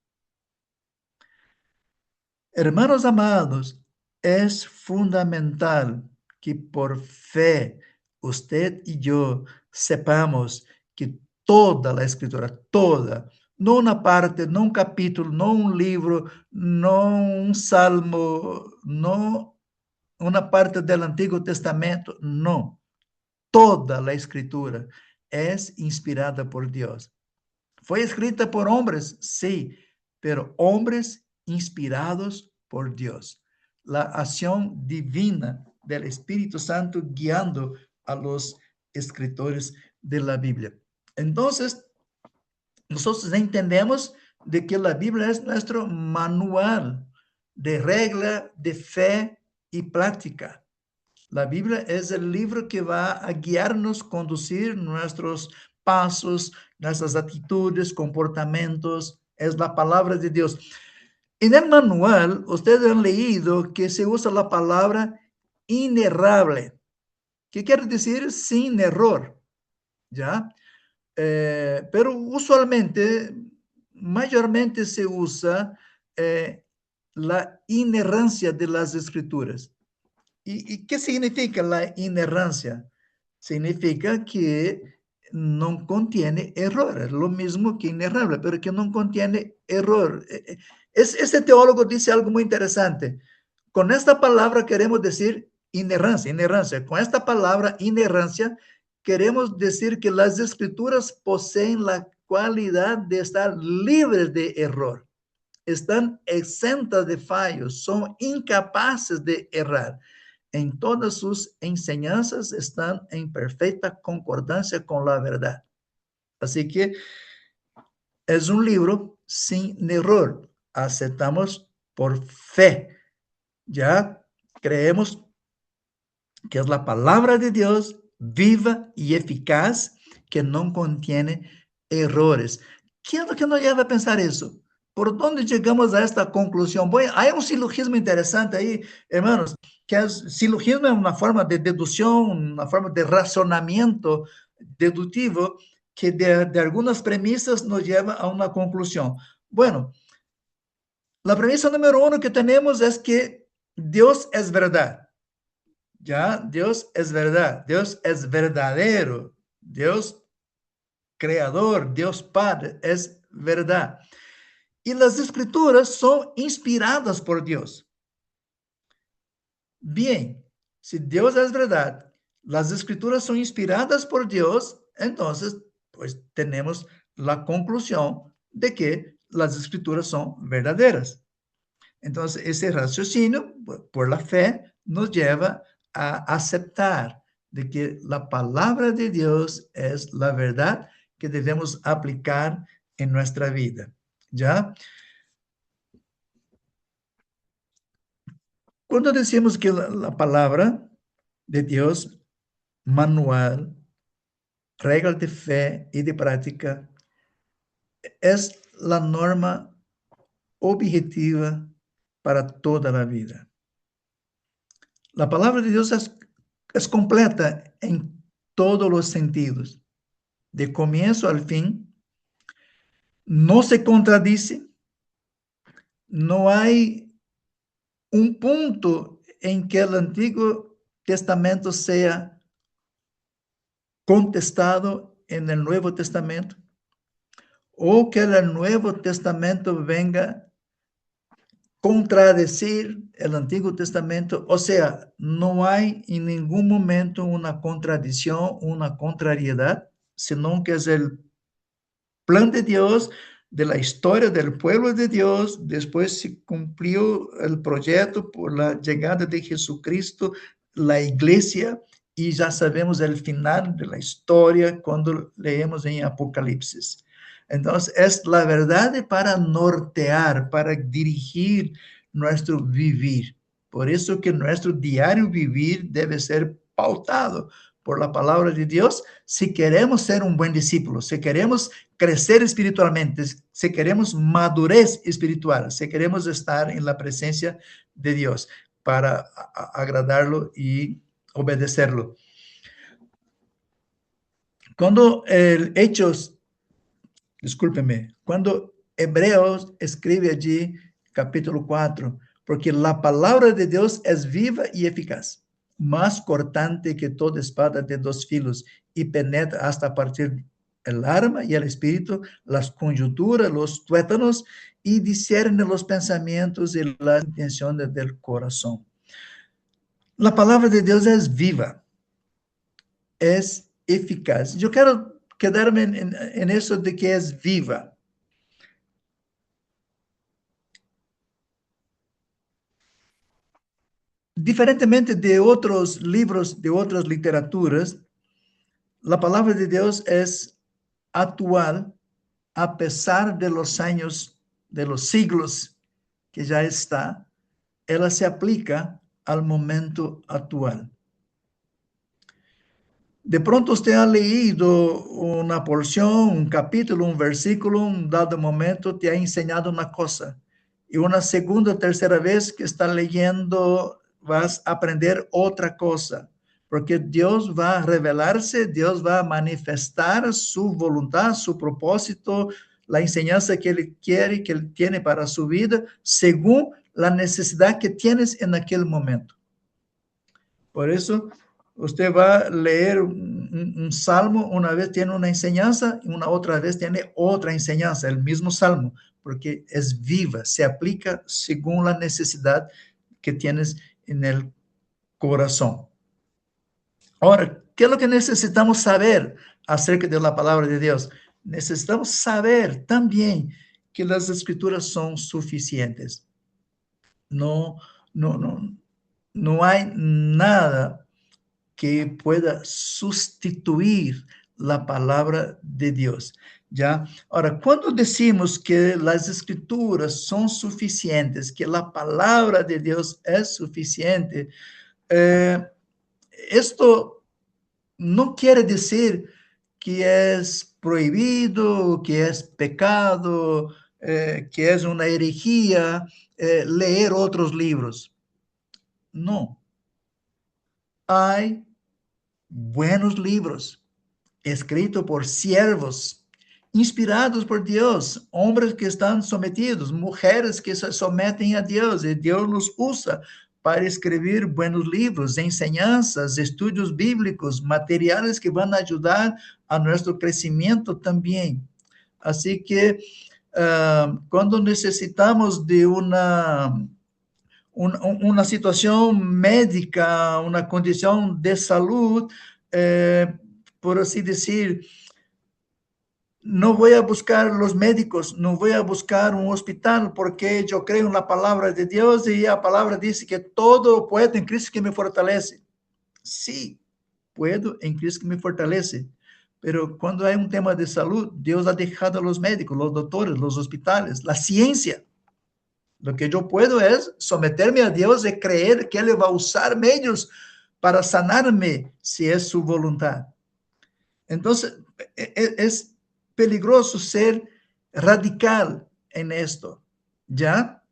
Hermanos amados, es fundamental que por fe usted y yo sepamos que toda la escritura, toda, no una parte, no un capítulo, no un libro, no un salmo, no una parte del Antiguo Testamento. No, toda la escritura es inspirada por Dios. Fue escrita por hombres, sí, pero hombres inspirados por Dios. La acción divina del Espíritu Santo guiando a los escritores de la Biblia. Entonces, nosotros entendemos de que la Biblia es nuestro manual de regla, de fe y práctica. La Biblia es el libro que va a guiarnos, conducir nuestros pasos, nuestras actitudes, comportamientos. Es la palabra de Dios. En el manual, ustedes han leído que se usa la palabra inerrable. ¿Qué quiere decir? Sin error. ¿Ya? Pero usualmente, mayormente se usa la inerrancia de las escrituras. ¿Y qué significa la inerrancia? Significa que no contiene error, es lo mismo que inerrable, pero que no contiene error. Este teólogo dice algo muy interesante. Con esta palabra queremos decir inerrancia, inerrancia. Con esta palabra inerrancia queremos decir que las escrituras poseen la cualidad de estar libres de error. Están exentas de fallos, son incapaces de errar. En todas sus enseñanzas están en perfecta concordancia con la verdad. Así que es un libro sin error. Aceptamos por fe. Ya creemos que es la palabra de Dios viva y eficaz, que no contiene errores. ¿Qué es lo que nos lleva a pensar eso? ¿Por dónde llegamos a esta conclusión? Bueno, hay un silogismo interesante ahí, hermanos, que es silogismo es una forma de deducción, una forma de razonamiento deductivo que de algunas premisas nos lleva a una conclusión. Bueno, la premisa número uno que tenemos es que Dios es verdad. Ya, Dios es verdad, Dios es verdadero, Dios creador, Dios Padre es verdad. Y las escrituras son inspiradas por Dios. Bien, si Dios es verdad, las escrituras son inspiradas por Dios, entonces, pues tenemos la conclusión de que las escrituras son verdaderas. Entonces, ese raciocinio, por la fe, nos lleva a aceptar de que la palabra de Dios es la verdad que debemos aplicar en nuestra vida. ¿Ya? Cuando decimos que la palabra de Dios, manual, regla de fe y de práctica, es la norma objetiva para toda la vida. La palabra de Dios es completa en todos los sentidos, de comienzo al fin, no se contradice, no hay un punto en que el Antiguo Testamento sea contestado en el Nuevo Testamento, o que el Nuevo Testamento venga contradecir el Antiguo Testamento, o sea, no hay en ningún momento una contradicción, una contrariedad, sino que es el plan de Dios, de la historia del pueblo de Dios. Después se cumplió el proyecto por la llegada de Jesucristo, la iglesia, y ya sabemos el final de la historia cuando leemos en Apocalipsis. Entonces, es la verdad para nortear, para dirigir nuestro vivir. Por eso que nuestro diario vivir debe ser pautado por la palabra de Dios si queremos ser un buen discípulo, si queremos crecer espiritualmente, si queremos madurez espiritual, si queremos estar en la presencia de Dios para agradarlo y obedecerlo. Cuando cuando Hebreos escribe allí, capítulo 4, porque la palabra de Dios es viva y eficaz, más cortante que toda espada de dos filos, y penetra hasta partir el alma y el espíritu, las coyunturas, los tuétanos, y discierne los pensamientos y las intenciones del corazón. La palabra de Dios es viva, es eficaz. Yo quiero quedarme en eso de que es viva. Diferentemente de otros libros, de otras literaturas, la palabra de Dios es actual a pesar de los años, de los siglos que ya está. Ela se aplica al momento actual. De pronto usted ha leído una porción, un capítulo, un versículo, un dado momento te ha enseñado una cosa. Y una segunda o tercera vez que está leyendo, vas a aprender otra cosa. Porque Dios va a revelarse, Dios va a manifestar su voluntad, su propósito, la enseñanza que Él quiere, que Él tiene para su vida, según la necesidad que tienes en aquel momento. Por eso, usted va a leer un salmo, una vez tiene una enseñanza y una otra vez tiene otra enseñanza, el mismo salmo, porque es viva, se aplica según la necesidad que tienes en el corazón. Ahora, ¿qué es lo que necesitamos saber acerca de la palabra de Dios? Necesitamos saber también que las escrituras son suficientes. No, no, no, no hay nada que pueda sustituir la palabra de Dios. ¿Ya? Ahora, cuando decimos que las escrituras son suficientes, que la palabra de Dios es suficiente, esto no quiere decir que es prohibido, que es pecado, que es una herejía leer otros libros. No. Hay buenos libros escritos por siervos, inspirados por Dios, hombres que están sometidos, mujeres que se someten a Dios, y Dios los usa para escribir buenos libros, enseñanzas, estudios bíblicos, materiales que van a ayudar a nuestro crecimiento también. Así que cuando necesitamos de una situación médica, una condición de salud, por así decir, no voy a buscar los médicos, no voy a buscar un hospital, porque yo creo en la palabra de Dios y la palabra dice que todo puedo en Cristo que me fortalece. Sí, puedo en Cristo que me fortalece. Pero cuando hay un tema de salud, Dios ha dejado a los médicos, los doctores, los hospitales, la ciencia. Lo que yo puedo es someterme a Dios y creer que Él va a usar medios para sanarme si es su voluntad. Entonces, es peligroso ser radical en esto, ¿ya?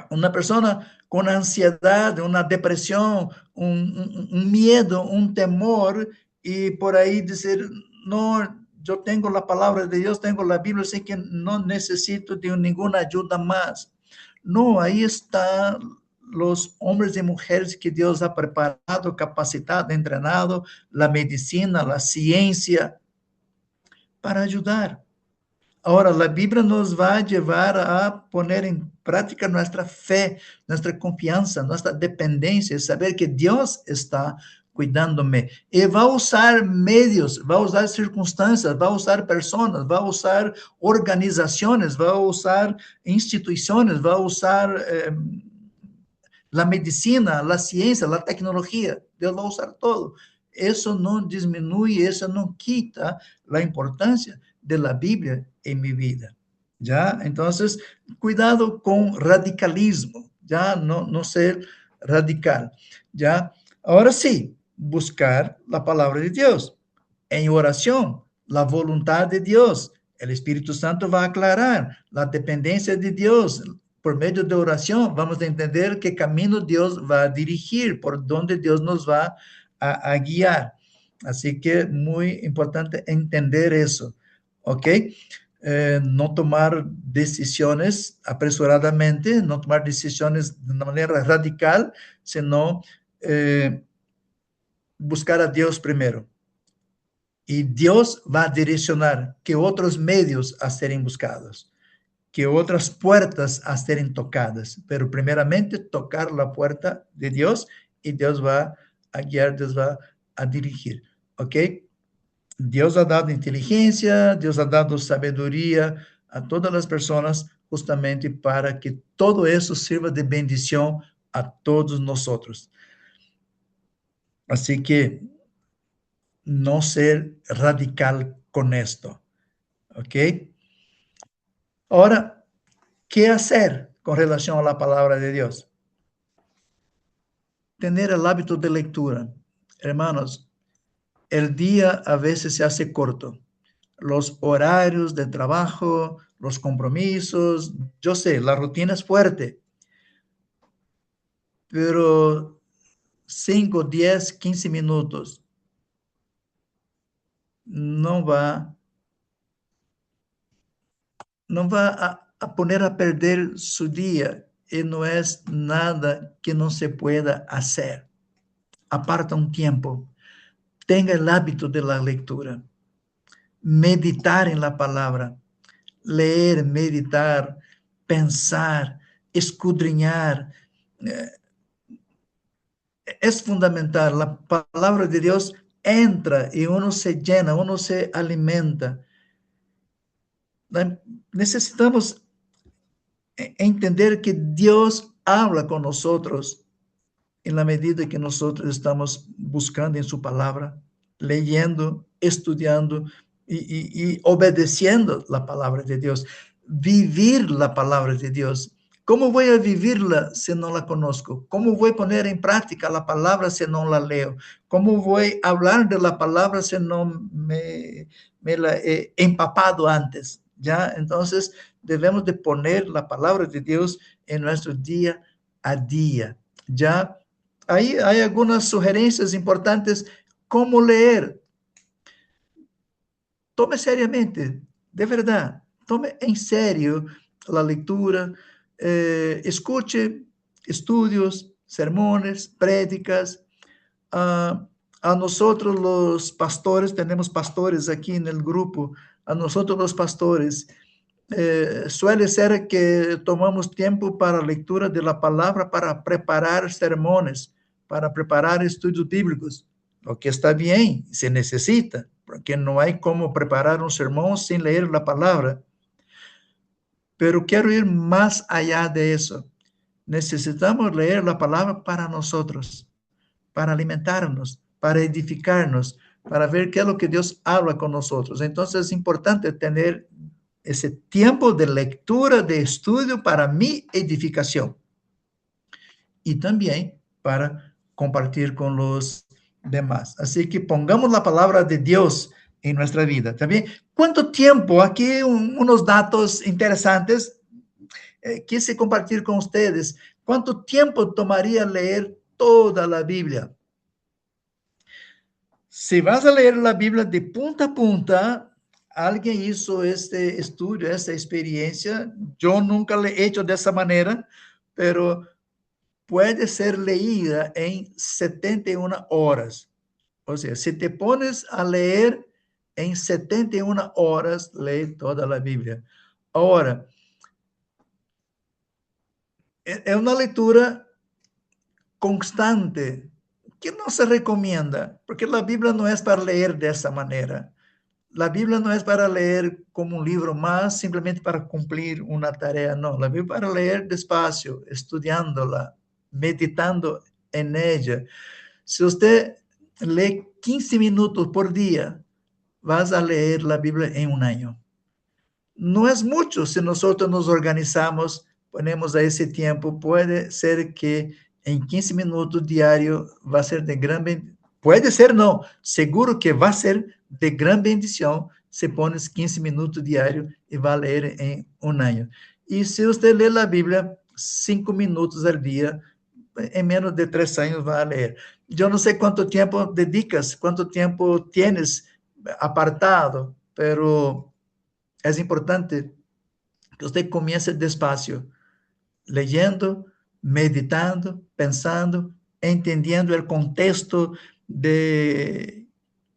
Una persona con ansiedad, una depresión, un miedo, un temor, y por ahí decir, no, yo tengo la palabra de Dios, tengo la Biblia, sé que no necesito de ninguna ayuda más. No, ahí están los hombres y mujeres que Dios ha preparado, capacitado, entrenado, la medicina, la ciencia, para ayudar. Ahora, la Biblia nos va a llevar a poner en práctica nuestra fe, nuestra confianza, nuestra dependencia, saber que Dios está cuidándome. Y va a usar medios, va a usar circunstancias, va a usar personas, va a usar organizaciones, va a usar instituciones, va a usar la medicina, la ciencia, la tecnología. Dios va a usar todo. Eso no disminuye, eso no quita la importancia de la Biblia en mi vida. ¿Ya? Entonces, cuidado con radicalismo, ¿ya? No ser radical, ¿ya? Ahora sí, buscar la palabra de Dios en oración, la voluntad de Dios. El Espíritu Santo va a aclarar la dependencia de Dios. Por medio de oración, vamos a entender qué camino Dios va a dirigir, por dónde Dios nos va a guiar. Así que muy importante entender eso, ¿ok? No tomar decisiones apresuradamente, no tomar decisiones de una manera radical, sino buscar a Dios primero. Y Dios va a direccionar qué otros medios a serem buscados, qué otras puertas a serem tocadas, pero primeramente tocar la puerta de Dios y Dios va a guiar, Dios va a dirigir, ¿ok? Dios ha dado inteligencia, Dios ha dado sabiduría a todas las personas justamente para que todo eso sirva de bendición a todos nosotros. Así que no ser radical con esto, ¿ok? Ahora, ¿qué hacer con relación a la palabra de Dios? Tener el hábito de lectura. Hermanos, el día a veces se hace corto. Los horarios de trabajo, los compromisos, yo sé, la rutina es fuerte, pero 5, 10, 15 minutos no va, no va a poner a perder su día y no es nada que no se pueda hacer. Aparta un tiempo, tenga el hábito de la lectura, meditar en la palabra, leer, meditar, pensar, escudriñar. Es fundamental. La palabra de Dios entra y uno se llena, uno se alimenta. Necesitamos entender que Dios habla con nosotros en la medida que nosotros estamos buscando en su palabra, leyendo, estudiando y obedeciendo la palabra de Dios. Vivir la palabra de Dios. ¿Cómo voy a vivirla si no la conozco? ¿Cómo voy a poner en práctica la palabra si no la leo? ¿Cómo voy a hablar de la palabra si no me la he empapado antes? ¿Ya? Entonces, debemos de poner la palabra de Dios en nuestro día a día. ¿Ya? Ahí hay algunas sugerencias importantes. ¿Cómo leer? Tome seriamente, de verdad, tome en serio la lectura, escuche estudios, sermones, prédicas. A nosotros los pastores, tenemos pastores aquí en el grupo, a nosotros los pastores, suele ser que tomamos tiempo para lectura de la palabra, para preparar sermones, para preparar estudios bíblicos, lo que está bien, se necesita, porque no hay como preparar un sermón sin leer la palabra. Pero quiero ir más allá de eso. Necesitamos leer la palabra para nosotros, para alimentarnos, para edificarnos, para ver qué es lo que Dios habla con nosotros. Entonces es importante tener ese tiempo de lectura, de estudio para mi edificación y también para compartir con los demás. Así que pongamos la palabra de Dios en nuestra vida. También, ¿cuánto tiempo? Aquí unos datos interesantes. Quise compartir con ustedes. ¿Cuánto tiempo tomaría leer toda la Biblia? Si vas a leer la Biblia de punta a punta, alguien hizo este estudio, esta experiencia. Yo nunca le he hecho de esa manera, pero puede ser leída en 71 horas. O sea, si te pones a leer en 71 horas, lee toda la Biblia. Ahora, es una lectura constante que no se recomienda, porque la Biblia no es para leer de esa manera. La Biblia no es para leer como un libro más, simplemente para cumplir una tarea, no. La Biblia es para leer despacio, estudiándola, meditando en ella. Si usted lee 15 minutos por día, vas a leer la Biblia en un año. No es mucho si nosotros nos organizamos, ponemos a ese tiempo, puede ser que en 15 minutos diario va a ser de gran bendición. Puede ser, no, seguro que va a ser de gran bendición si pones 15 minutos diario y va a leer en un año. Y si usted lee la Biblia 5 minutos al día, en menos de 3 años va a leer. Yo no sé cuánto tiempo dedicas, cuánto tiempo tienes apartado, pero es importante que usted comience despacio, leyendo, meditando, pensando, entendiendo el contexto de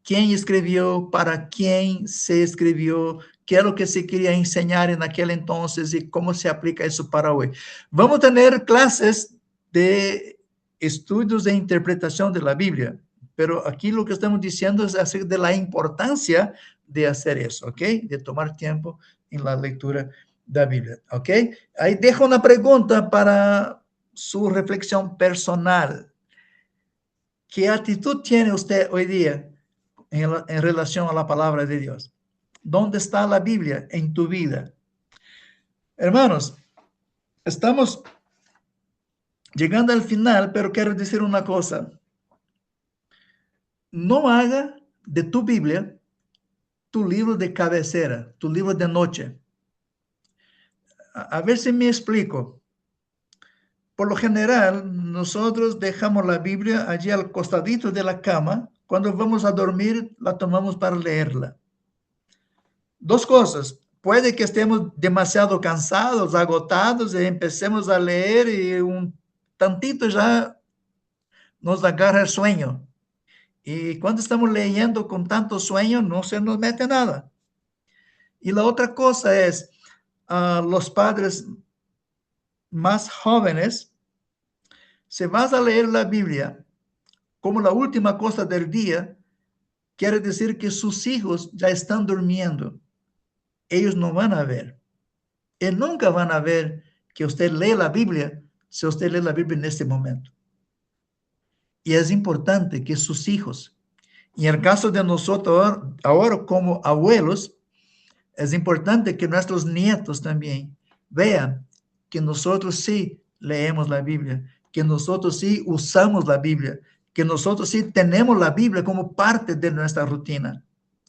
quién escribió, para quién se escribió, qué es lo que se quería enseñar en aquel entonces y cómo se aplica eso para hoy. Vamos a tener clases de estudios de interpretación de la Biblia, pero aquí lo que estamos diciendo es acerca de la importancia de hacer eso, ¿ok? De tomar tiempo en la lectura de la Biblia, ¿ok? Ahí dejo una pregunta para su reflexión personal. ¿Qué actitud tiene usted hoy día en relación a la palabra de Dios? ¿Dónde está la Biblia en tu vida? Hermanos, estamos llegando al final, pero quiero decir una cosa. No haga de tu Biblia tu libro de cabecera, tu libro de noche. A ver si me explico. Por lo general, nosotros dejamos la Biblia allí al costadito de la cama. Cuando vamos a dormir, la tomamos para leerla. Dos cosas. Puede que estemos demasiado cansados, agotados, y empecemos a leer y un tantito ya nos agarra el sueño. Y cuando estamos leyendo con tanto sueño, no se nos mete nada. Y la otra cosa es, los padres más jóvenes, si vas a leer la Biblia como la última cosa del día, quiere decir que sus hijos ya están durmiendo. Ellos no van a ver. Y nunca van a ver que usted lee la Biblia si usted lee la Biblia en este momento. Y es importante que sus hijos, y en el caso de nosotros ahora como abuelos, es importante que nuestros nietos también vean que nosotros sí leemos la Biblia, que nosotros sí usamos la Biblia, que nosotros sí tenemos la Biblia como parte de nuestra rutina.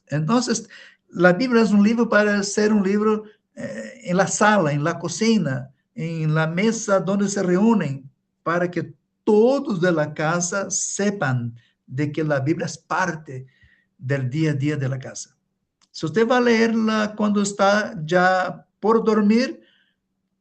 Entonces, la Biblia es un libro para ser un libro en la sala, en la cocina, en la mesa donde se reúnen, para que todos de la casa sepan de que la Biblia es parte del día a día de la casa. Si usted va a leerla cuando está ya por dormir,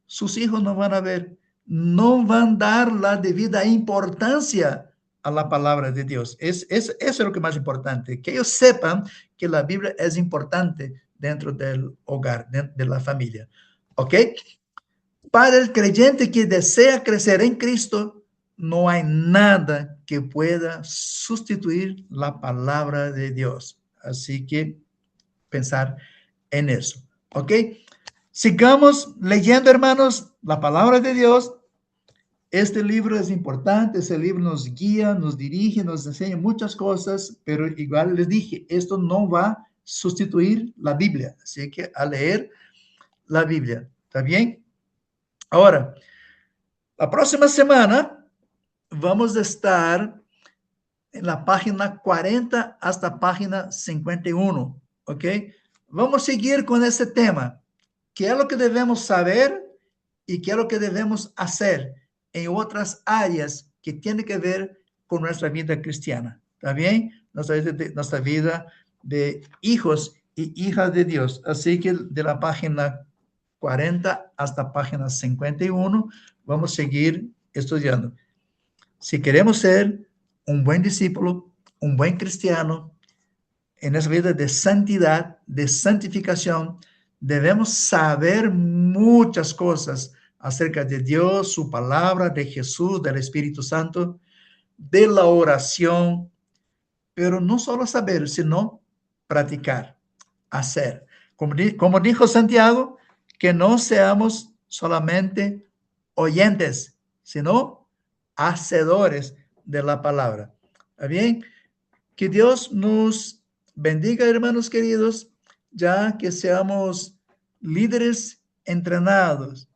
sus hijos no van a ver, no van a dar la debida importancia a la palabra de Dios. Eso es lo que es más importante, que ellos sepan que la Biblia es importante dentro del hogar, dentro de la familia. ¿Ok? Para el creyente que desea crecer en Cristo, no hay nada que pueda sustituir la palabra de Dios. Así que pensar en eso. ¿Ok? Sigamos leyendo, hermanos, la palabra de Dios. Este libro es importante, ese libro nos guía, nos dirige, nos enseña muchas cosas, pero igual les dije, esto no va a sustituir la Biblia, así que a leer la Biblia, ¿está bien? Ahora, la próxima semana vamos a estar en la página 40 hasta página 51, ¿ok? Vamos a seguir con este tema. ¿Qué es lo que debemos saber y qué es lo que debemos hacer en otras áreas que tienen que ver con nuestra vida cristiana? ¿Está bien? Nuestra vida de hijos y hijas de Dios. Así que de la página 40 hasta página 51 vamos a seguir estudiando. Si queremos ser un buen discípulo, un buen cristiano, en esa vida de santidad, de santificación, debemos saber muchas cosas acerca de Dios, su palabra, de Jesús, del Espíritu Santo, de la oración, pero no solo saber, sino practicar, hacer. Como dijo Santiago, que no seamos solamente oyentes, sino hacedores de la palabra. ¿Está bien? Que Dios nos bendiga, hermanos queridos, ya que seamos líderes entrenados,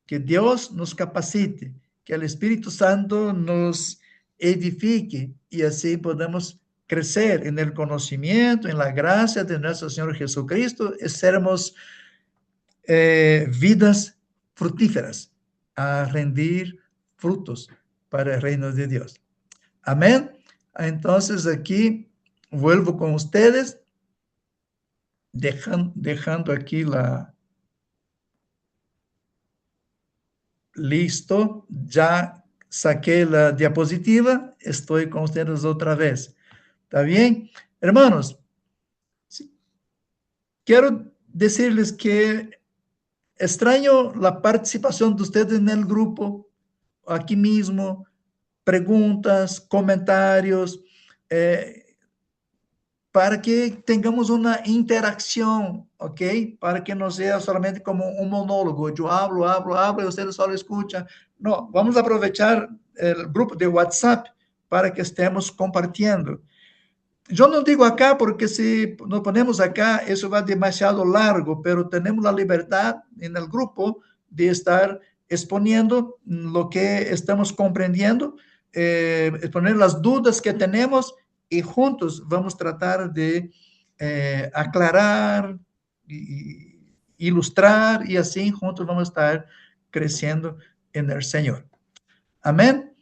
que Dios nos capacite, que el Espíritu Santo nos edifique y así podamos crecer en el conocimiento, en la gracia de nuestro Señor Jesucristo y sermos vidas fructíferas a rendir frutos para el reino de Dios. Amén. Entonces aquí vuelvo con ustedes, dejando aquí listo, ya saqué la diapositiva, estoy con ustedes otra vez. ¿Está bien? Hermanos, quiero decirles que extraño la participación de ustedes en el grupo, aquí mismo, preguntas, comentarios, para que tengamos una interacción, ¿ok? Para que no sea solamente como un monólogo. Yo hablo, hablo, hablo y ustedes solo escuchan. No, vamos a aprovechar el grupo de WhatsApp para que estemos compartiendo. Yo no digo acá porque si nos ponemos acá, eso va demasiado largo, pero tenemos la libertad en el grupo de estar exponiendo lo que estamos comprendiendo, exponer las dudas que tenemos y juntos vamos a tratar de aclarar, y ilustrar y así juntos vamos a estar creciendo en el Señor. Amén.